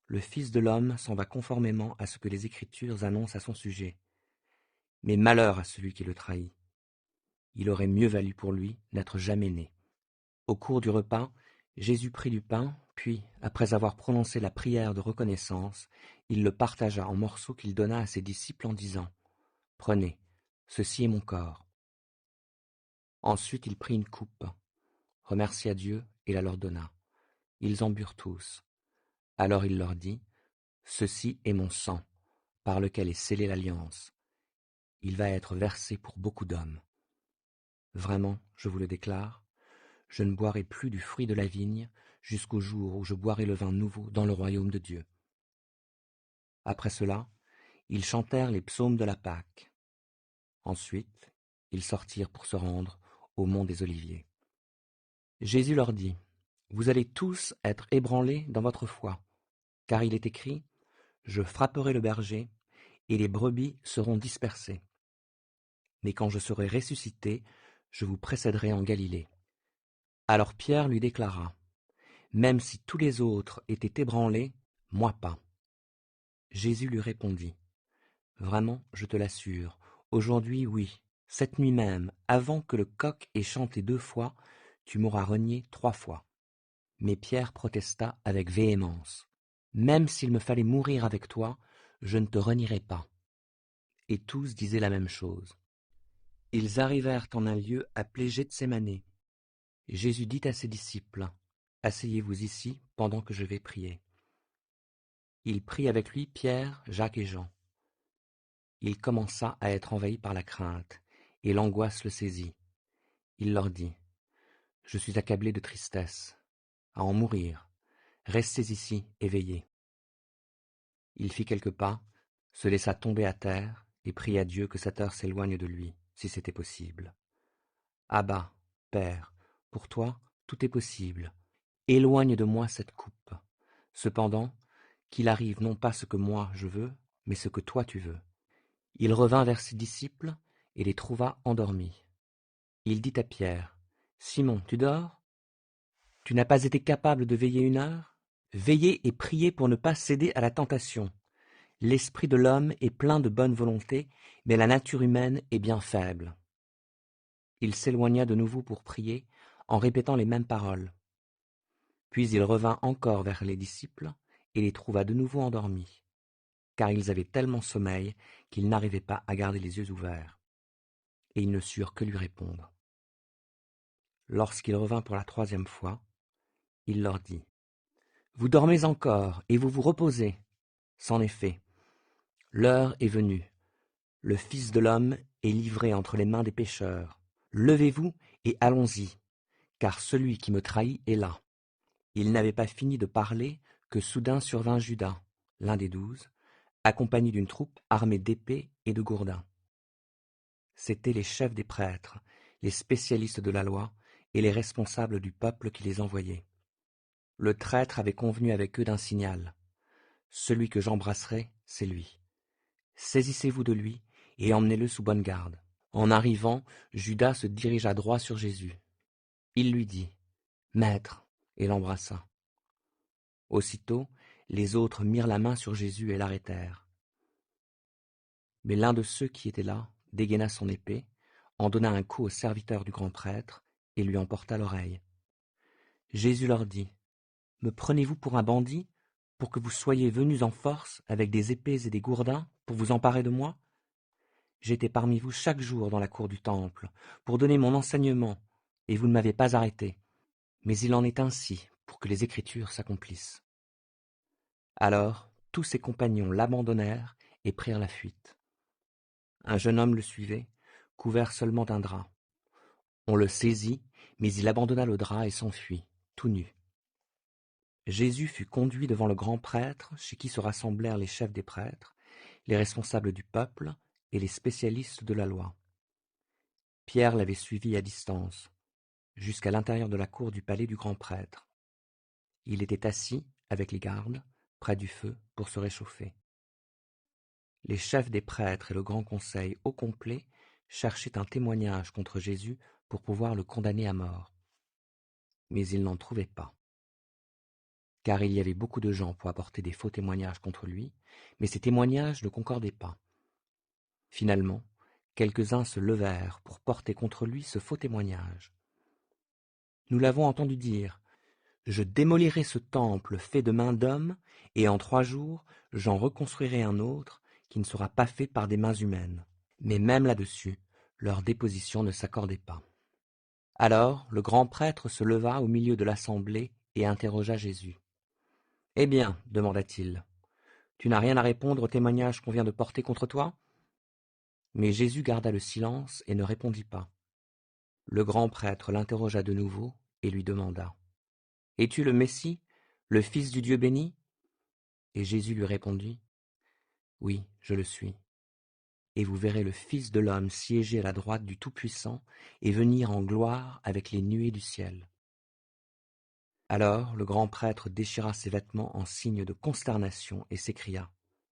le Fils de l'homme s'en va conformément à ce que les Écritures annoncent à son sujet. Mais malheur à celui qui le trahit. Il aurait mieux valu pour lui n'être jamais né. » Au cours du repas, Jésus prit du pain, puis, après avoir prononcé la prière de reconnaissance, il le partagea en morceaux qu'il donna à ses disciples en disant « Prenez, ceci est mon corps. » Ensuite il prit une coupe, remercia Dieu et la leur donna. Ils en burent tous. Alors il leur dit « Ceci est mon sang, par lequel est scellée l'alliance. Il va être versé pour beaucoup d'hommes. Vraiment, je vous le déclare, je ne boirai plus du fruit de la vigne jusqu'au jour où je boirai le vin nouveau dans le royaume de Dieu. » Après cela, ils chantèrent les psaumes de la Pâque. Ensuite, ils sortirent pour se rendre au mont des Oliviers. Jésus leur dit, « Vous allez tous être ébranlés dans votre foi, car il est écrit, je frapperai le berger, et les brebis seront dispersées. Mais quand je serai ressuscité, je vous précéderai en Galilée. » Alors Pierre lui déclara, « Même si tous les autres étaient ébranlés, moi pas. » Jésus lui répondit: Vraiment, je te l'assure, aujourd'hui oui, cette nuit même, avant que le coq ait chanté 2 fois, tu m'auras renié 3 fois. Mais Pierre protesta avec véhémence: Même s'il me fallait mourir avec toi, je ne te renierai pas. Et tous disaient la même chose. Ils arrivèrent en un lieu appelé Gethsémané. Jésus dit à ses disciples: Asseyez-vous ici pendant que je vais prier. Il prit avec lui Pierre, Jacques et Jean. Il commença à être envahi par la crainte, et l'angoisse le saisit. Il leur dit: Je suis accablé de tristesse, à en mourir. Restez ici, éveillés. Il fit quelques pas, se laissa tomber à terre, et pria Dieu que cette heure s'éloigne de lui, si c'était possible. Abba, Père, pour toi, tout est possible. Éloigne de moi cette coupe. Cependant, qu'il arrive non pas ce que moi je veux, mais ce que toi tu veux. Il revint vers ses disciples et les trouva endormis. Il dit à Pierre: Simon, tu dors? Tu n'as pas été capable de veiller 1 heure? Veillez et priez pour ne pas céder à la tentation. L'esprit de l'homme est plein de bonne volonté, mais la nature humaine est bien faible. Il s'éloigna de nouveau pour prier, en répétant les mêmes paroles. Puis il revint encore vers les disciples et les trouva de nouveau endormis, car ils avaient tellement sommeil qu'ils n'arrivaient pas à garder les yeux ouverts, et ils ne surent que lui répondre. Lorsqu'il revint pour la 3e fois, il leur dit: Vous dormez encore et vous vous reposez. C'en est fait. L'heure est venue. Le Fils de l'homme est livré entre les mains des pécheurs. Levez-vous et allons-y, car celui qui me trahit est là. Il n'avait pas fini de parler que soudain survint Judas, l'un des 12, accompagné d'une troupe armée d'épées et de gourdins. C'étaient les chefs des prêtres, les spécialistes de la loi et les responsables du peuple qui les envoyaient. Le traître avait convenu avec eux d'un signal. Celui que j'embrasserai, c'est lui. Saisissez-vous de lui et emmenez-le sous bonne garde. En arrivant, Judas se dirigea droit sur Jésus. Il lui dit: Maître, et l'embrassa. Aussitôt, les autres mirent la main sur Jésus et l'arrêtèrent. Mais l'un de ceux qui étaient là dégaina son épée, en donna un coup au serviteur du grand prêtre et lui emporta l'oreille. Jésus leur dit: Me prenez-vous pour un bandit, pour que vous soyez venus en force avec des épées et des gourdins pour vous emparer de moi? J'étais parmi vous chaque jour dans la cour du temple, pour donner mon enseignement, et vous ne m'avez pas arrêté. Mais il en est ainsi pour que les Écritures s'accomplissent. Alors tous ses compagnons l'abandonnèrent et prirent la fuite. Un jeune homme le suivait, couvert seulement d'un drap. On le saisit, mais il abandonna le drap et s'enfuit, tout nu. Jésus fut conduit devant le grand prêtre, chez qui se rassemblèrent les chefs des prêtres, les responsables du peuple et les spécialistes de la loi. Pierre l'avait suivi à distance, jusqu'à l'intérieur de la cour du palais du grand prêtre. Il était assis, avec les gardes, près du feu, pour se réchauffer. Les chefs des prêtres et le grand conseil au complet cherchaient un témoignage contre Jésus pour pouvoir le condamner à mort. Mais ils n'en trouvaient pas. Car il y avait beaucoup de gens pour apporter des faux témoignages contre lui, mais ces témoignages ne concordaient pas. Finalement, quelques-uns se levèrent pour porter contre lui ce faux témoignage. Nous l'avons entendu dire: Je démolirai ce temple fait de mains d'hommes, et en 3 jours, j'en reconstruirai un autre qui ne sera pas fait par des mains humaines. Mais même là-dessus, leur déposition ne s'accordait pas. Alors le grand prêtre se leva au milieu de l'assemblée et interrogea Jésus. « Eh bien, demanda-t-il, tu n'as rien à répondre au témoignage qu'on vient de porter contre toi ?» Mais Jésus garda le silence et ne répondit pas. Le grand prêtre l'interrogea de nouveau et lui demanda: « Es-tu le Messie, le Fils du Dieu béni ?» Et Jésus lui répondit: « Oui, je le suis. Et vous verrez le Fils de l'homme siéger à la droite du Tout-Puissant et venir en gloire avec les nuées du ciel. » Alors le grand prêtre déchira ses vêtements en signe de consternation et s'écria: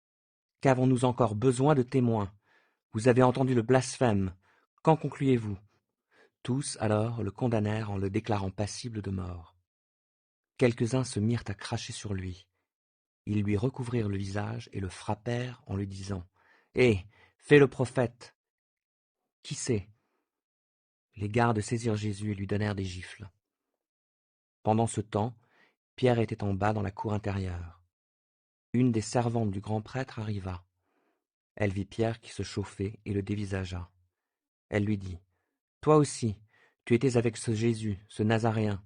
« Qu'avons-nous encore besoin de témoins? Vous avez entendu le blasphème. Qu'en concluez-vous? » Tous alors le condamnèrent en le déclarant passible de mort. Quelques-uns se mirent à cracher sur lui. Ils lui recouvrirent le visage et le frappèrent en lui disant : « Hé, fais le prophète ! Qui c'est ?» Les gardes saisirent Jésus et lui donnèrent des gifles. Pendant ce temps, Pierre était en bas dans la cour intérieure. Une des servantes du grand prêtre arriva. Elle vit Pierre qui se chauffait et le dévisagea. Elle lui dit : « Toi aussi, tu étais avec ce Jésus, ce Nazaréen. »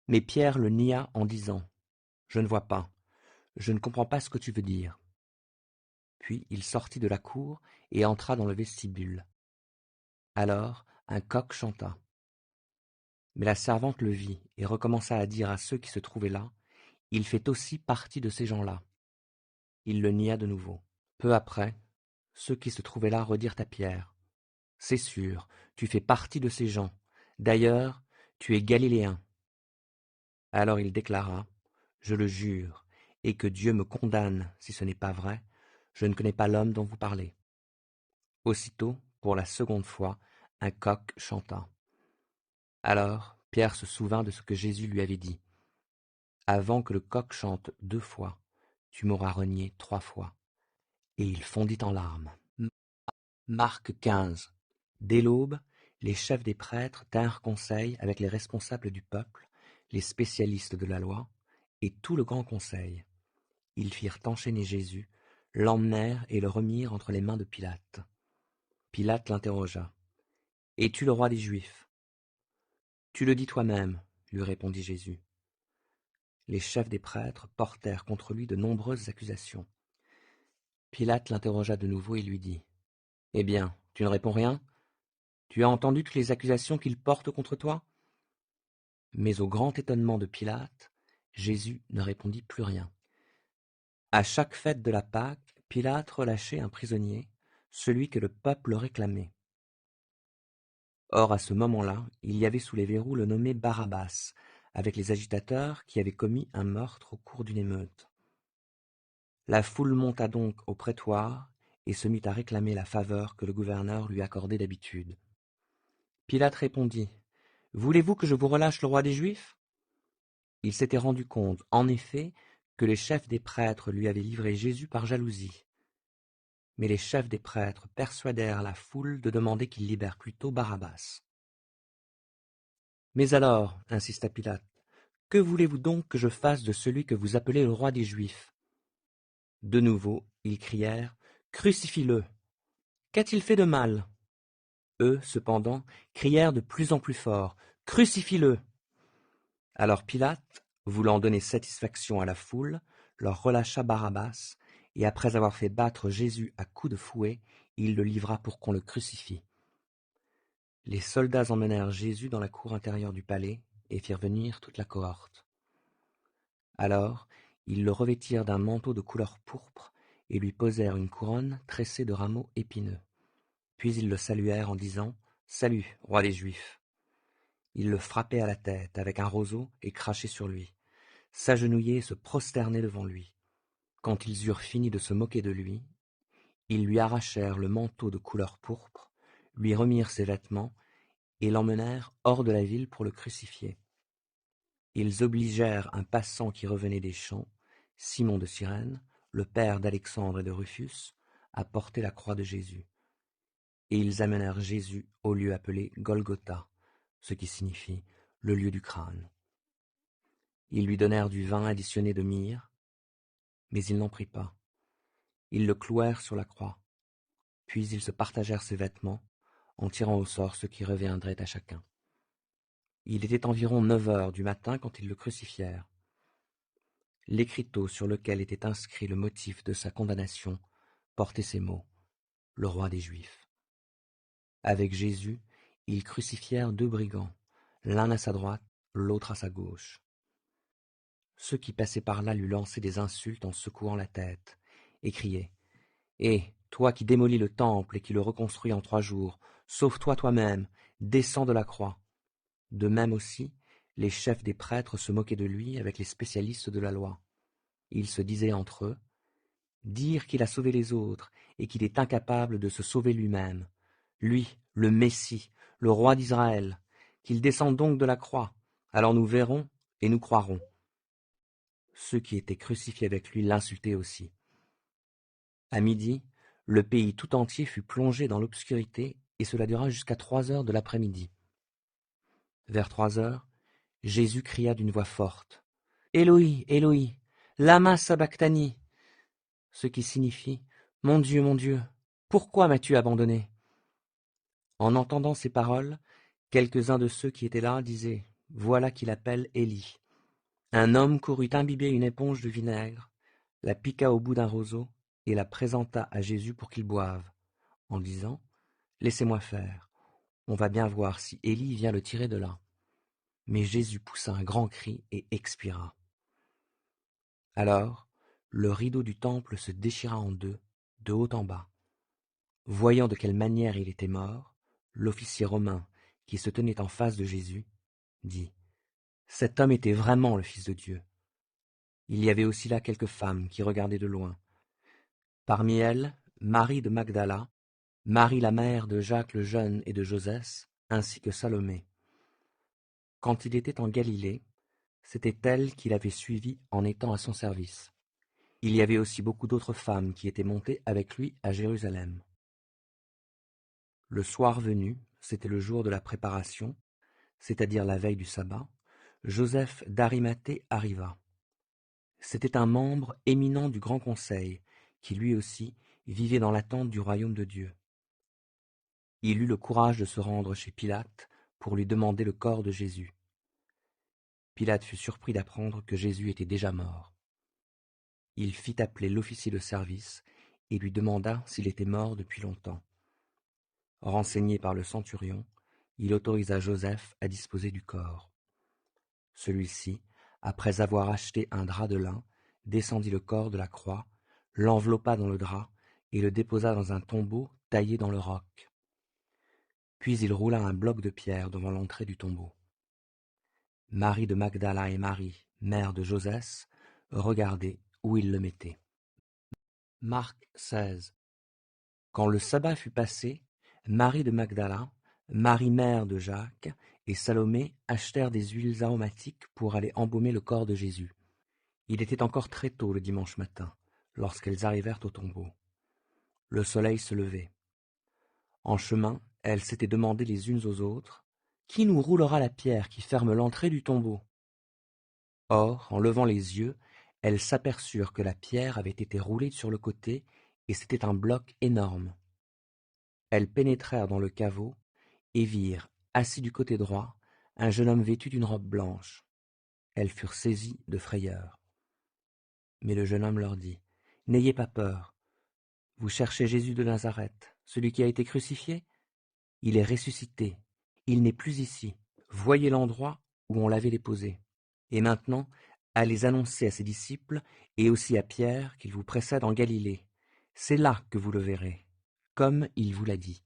Mais Pierre le nia en disant : « Je ne vois pas, je ne comprends pas ce que tu veux dire. » Puis il sortit de la cour et entra dans le vestibule. Alors un coq chanta. Mais la servante le vit et recommença à dire à ceux qui se trouvaient là : « Il fait aussi partie de ces gens-là. » Il le nia de nouveau. Peu après, ceux qui se trouvaient là redirent à Pierre : « C'est sûr, tu fais partie de ces gens. D'ailleurs, tu es galiléen. » Alors il déclara : « Je le jure, et que Dieu me condamne si ce n'est pas vrai, je ne connais pas l'homme dont vous parlez. » Aussitôt, pour la seconde fois, un coq chanta. Alors Pierre se souvint de ce que Jésus lui avait dit : « Avant que le coq chante 2 fois, tu m'auras renié 3 fois. » Et il fondit en larmes. Marc 15. Dès l'aube, les chefs des prêtres tinrent conseil avec les responsables du peuple, les spécialistes de la loi, et tout le grand conseil. Ils firent enchaîner Jésus, l'emmenèrent et le remirent entre les mains de Pilate. Pilate l'interrogea : « Es-tu le roi des Juifs ? » « Tu le dis toi-même, lui répondit Jésus. Les chefs des prêtres portèrent contre lui de nombreuses accusations. Pilate l'interrogea de nouveau et lui dit : « Eh bien, tu ne réponds rien ? Tu as entendu toutes les accusations qu'ils portent contre toi ? » Mais au grand étonnement de Pilate, Jésus ne répondit plus rien. À chaque fête de la Pâque, Pilate relâchait un prisonnier, celui que le peuple réclamait. Or, à ce moment-là, il y avait sous les verrous le nommé Barabbas, avec les agitateurs qui avaient commis un meurtre au cours d'une émeute. La foule monta donc au prétoire et se mit à réclamer la faveur que le gouverneur lui accordait d'habitude. Pilate répondit : « Voulez-vous que je vous relâche le roi des Juifs ? » Il s'était rendu compte, en effet, que les chefs des prêtres lui avaient livré Jésus par jalousie. Mais les chefs des prêtres persuadèrent la foule de demander qu'il libère plutôt Barabbas. « Mais alors, insista Pilate, que voulez-vous donc que je fasse de celui que vous appelez le roi des Juifs ? » De nouveau, ils crièrent : « Crucifie-le ! Qu'a-t-il fait de mal ? » Eux, cependant, crièrent de plus en plus fort : « Crucifie-le ! » Alors Pilate, voulant donner satisfaction à la foule, leur relâcha Barabbas, et après avoir fait battre Jésus à coups de fouet, il le livra pour qu'on le crucifie. Les soldats emmenèrent Jésus dans la cour intérieure du palais et firent venir toute la cohorte. Alors, ils le revêtirent d'un manteau de couleur pourpre et lui posèrent une couronne tressée de rameaux épineux. Puis ils le saluèrent en disant : « Salut, roi des Juifs !» Ils le frappaient à la tête avec un roseau et crachaient sur lui, s'agenouillaient et se prosternaient devant lui. Quand ils eurent fini de se moquer de lui, ils lui arrachèrent le manteau de couleur pourpre, lui remirent ses vêtements et l'emmenèrent hors de la ville pour le crucifier. Ils obligèrent un passant qui revenait des champs, Simon de Cyrène, le père d'Alexandre et de Rufus, à porter la croix de Jésus. Et ils amenèrent Jésus au lieu appelé Golgotha, ce qui signifie le lieu du crâne. Ils lui donnèrent du vin additionné de myrrhe, mais il n'en prit pas. Ils le clouèrent sur la croix, puis ils se partagèrent ses vêtements, en tirant au sort ce qui reviendrait à chacun. Il était environ 9 heures du matin quand ils le crucifièrent. L'écriteau sur lequel était inscrit le motif de sa condamnation portait ces mots : « Le roi des Juifs ». Avec Jésus, ils crucifièrent 2 brigands, l'un à sa droite, l'autre à sa gauche. Ceux qui passaient par là lui lançaient des insultes en secouant la tête, et criaient : « Hé, toi qui démolis le temple et qui le reconstruis en 3 jours, sauve-toi toi-même, descends de la croix. » De même aussi, les chefs des prêtres se moquaient de lui avec les spécialistes de la loi. Ils se disaient entre eux : « Dire qu'il a sauvé les autres et qu'il est incapable de se sauver lui-même. Lui, le Messie, le roi d'Israël, qu'il descende donc de la croix, alors nous verrons et nous croirons. » ceux qui étaient crucifiés avec lui l'insultaient aussi. À midi, le pays tout entier fut plongé dans l'obscurité, et cela dura jusqu'à 3 heures de l'après-midi. Vers 3 heures, Jésus cria d'une voix forte, « Éloi, Éloi, lama sabachthani » ce qui signifie « Mon Dieu, pourquoi m'as-tu abandonné ?» En entendant ces paroles, quelques-uns de ceux qui étaient là disaient « Voilà qu'il appelle Élie ». Un homme courut imbiber une éponge de vinaigre, la piqua au bout d'un roseau et la présenta à Jésus pour qu'il boive, en disant « Laissez-moi faire, on va bien voir si Élie vient le tirer de là. » Mais Jésus poussa un grand cri et expira. Alors, le rideau du temple se déchira en deux, de haut en bas. Voyant de quelle manière il était mort, l'officier romain, qui se tenait en face de Jésus, dit « Cet homme était vraiment le Fils de Dieu. » Il y avait aussi là quelques femmes qui regardaient de loin. Parmi elles, Marie de Magdala, Marie la mère de Jacques le jeune et de Josès, ainsi que Salomé. Quand il était en Galilée, c'était elle qui l'avait suivi en étant à son service. Il y avait aussi beaucoup d'autres femmes qui étaient montées avec lui à Jérusalem. Le soir venu, c'était le jour de la préparation, c'est-à-dire la veille du sabbat, Joseph d'Arimathée arriva. C'était un membre éminent du Grand Conseil, qui lui aussi vivait dans l'attente du royaume de Dieu. Il eut le courage de se rendre chez Pilate pour lui demander le corps de Jésus. Pilate fut surpris d'apprendre que Jésus était déjà mort. Il fit appeler l'officier de service et lui demanda s'il était mort depuis longtemps. Renseigné par le centurion, il autorisa Joseph à disposer du corps. Celui-ci, après avoir acheté un drap de lin, descendit le corps de la croix, l'enveloppa dans le drap et le déposa dans un tombeau taillé dans le roc. Puis il roula un bloc de pierre devant l'entrée du tombeau. Marie de Magdala et Marie, mère de Josès, regardaient où il le mettait. Marc 16. Quand le sabbat fut passé, Marie de Magdala, Marie mère de Jacques et Salomé achetèrent des huiles aromatiques pour aller embaumer le corps de Jésus. Il était encore très tôt le dimanche matin, lorsqu'elles arrivèrent au tombeau. Le soleil se levait. En chemin, elles s'étaient demandé les unes aux autres, « Qui nous roulera la pierre qui ferme l'entrée du tombeau ?» Or, en levant les yeux, elles s'aperçurent que la pierre avait été roulée sur le côté, et c'était un bloc énorme. Elles pénétrèrent dans le caveau et virent, assis du côté droit, un jeune homme vêtu d'une robe blanche. Elles furent saisies de frayeur. Mais le jeune homme leur dit, « N'ayez pas peur. Vous cherchez Jésus de Nazareth, celui qui a été crucifié? Il est ressuscité. Il n'est plus ici. Voyez l'endroit où on l'avait déposé. Et maintenant, allez annoncer à ses disciples et aussi à Pierre qu'il vous précède en Galilée. C'est là que vous le verrez, comme il vous l'a dit. »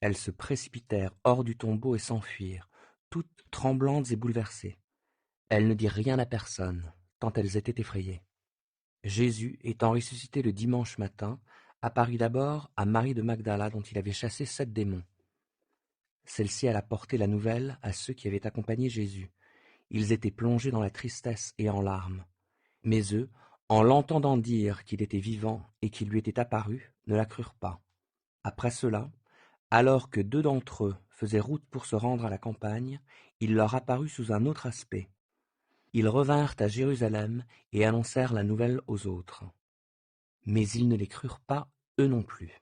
Elles se précipitèrent hors du tombeau et s'enfuirent, toutes tremblantes et bouleversées. Elles ne dirent rien à personne, tant elles étaient effrayées. Jésus, étant ressuscité le dimanche matin, apparut d'abord à Marie de Magdala dont il avait chassé 7 démons. Celle-ci alla porter la nouvelle à ceux qui avaient accompagné Jésus. Ils étaient plongés dans la tristesse et en larmes. Mais eux, en l'entendant dire qu'il était vivant et qu'il lui était apparu, ne la crurent pas. Après cela, alors que 2 d'entre eux faisaient route pour se rendre à la campagne, il leur apparut sous un autre aspect. Ils revinrent à Jérusalem et annoncèrent la nouvelle aux autres. Mais ils ne les crurent pas, eux non plus.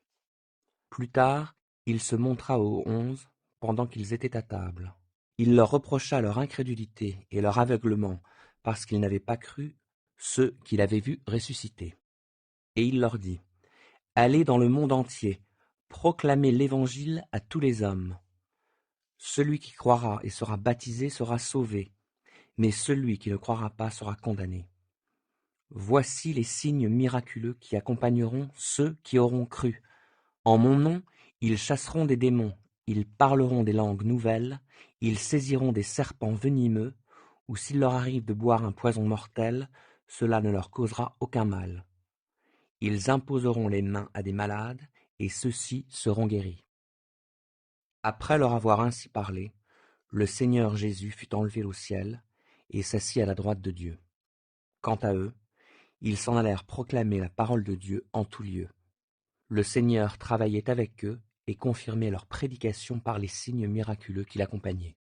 Plus tard, il se montra aux 11 pendant qu'ils étaient à table. Il leur reprocha leur incrédulité et leur aveuglement, parce qu'ils n'avaient pas cru ceux qu'il avait vus ressusciter. Et il leur dit, « Allez dans le monde entier, proclamez l'Évangile à tous les hommes. Celui qui croira et sera baptisé sera sauvé, mais celui qui ne croira pas sera condamné. Voici les signes miraculeux qui accompagneront ceux qui auront cru. En mon nom, ils chasseront des démons, ils parleront des langues nouvelles, ils saisiront des serpents venimeux, ou s'il leur arrive de boire un poison mortel, cela ne leur causera aucun mal. Ils imposeront les mains à des malades, et ceux-ci seront guéris. » Après leur avoir ainsi parlé, le Seigneur Jésus fut enlevé au ciel et s'assit à la droite de Dieu. Quant à eux, ils s'en allèrent proclamer la parole de Dieu en tout lieu. Le Seigneur travaillait avec eux et confirmait leur prédication par les signes miraculeux qui l'accompagnaient.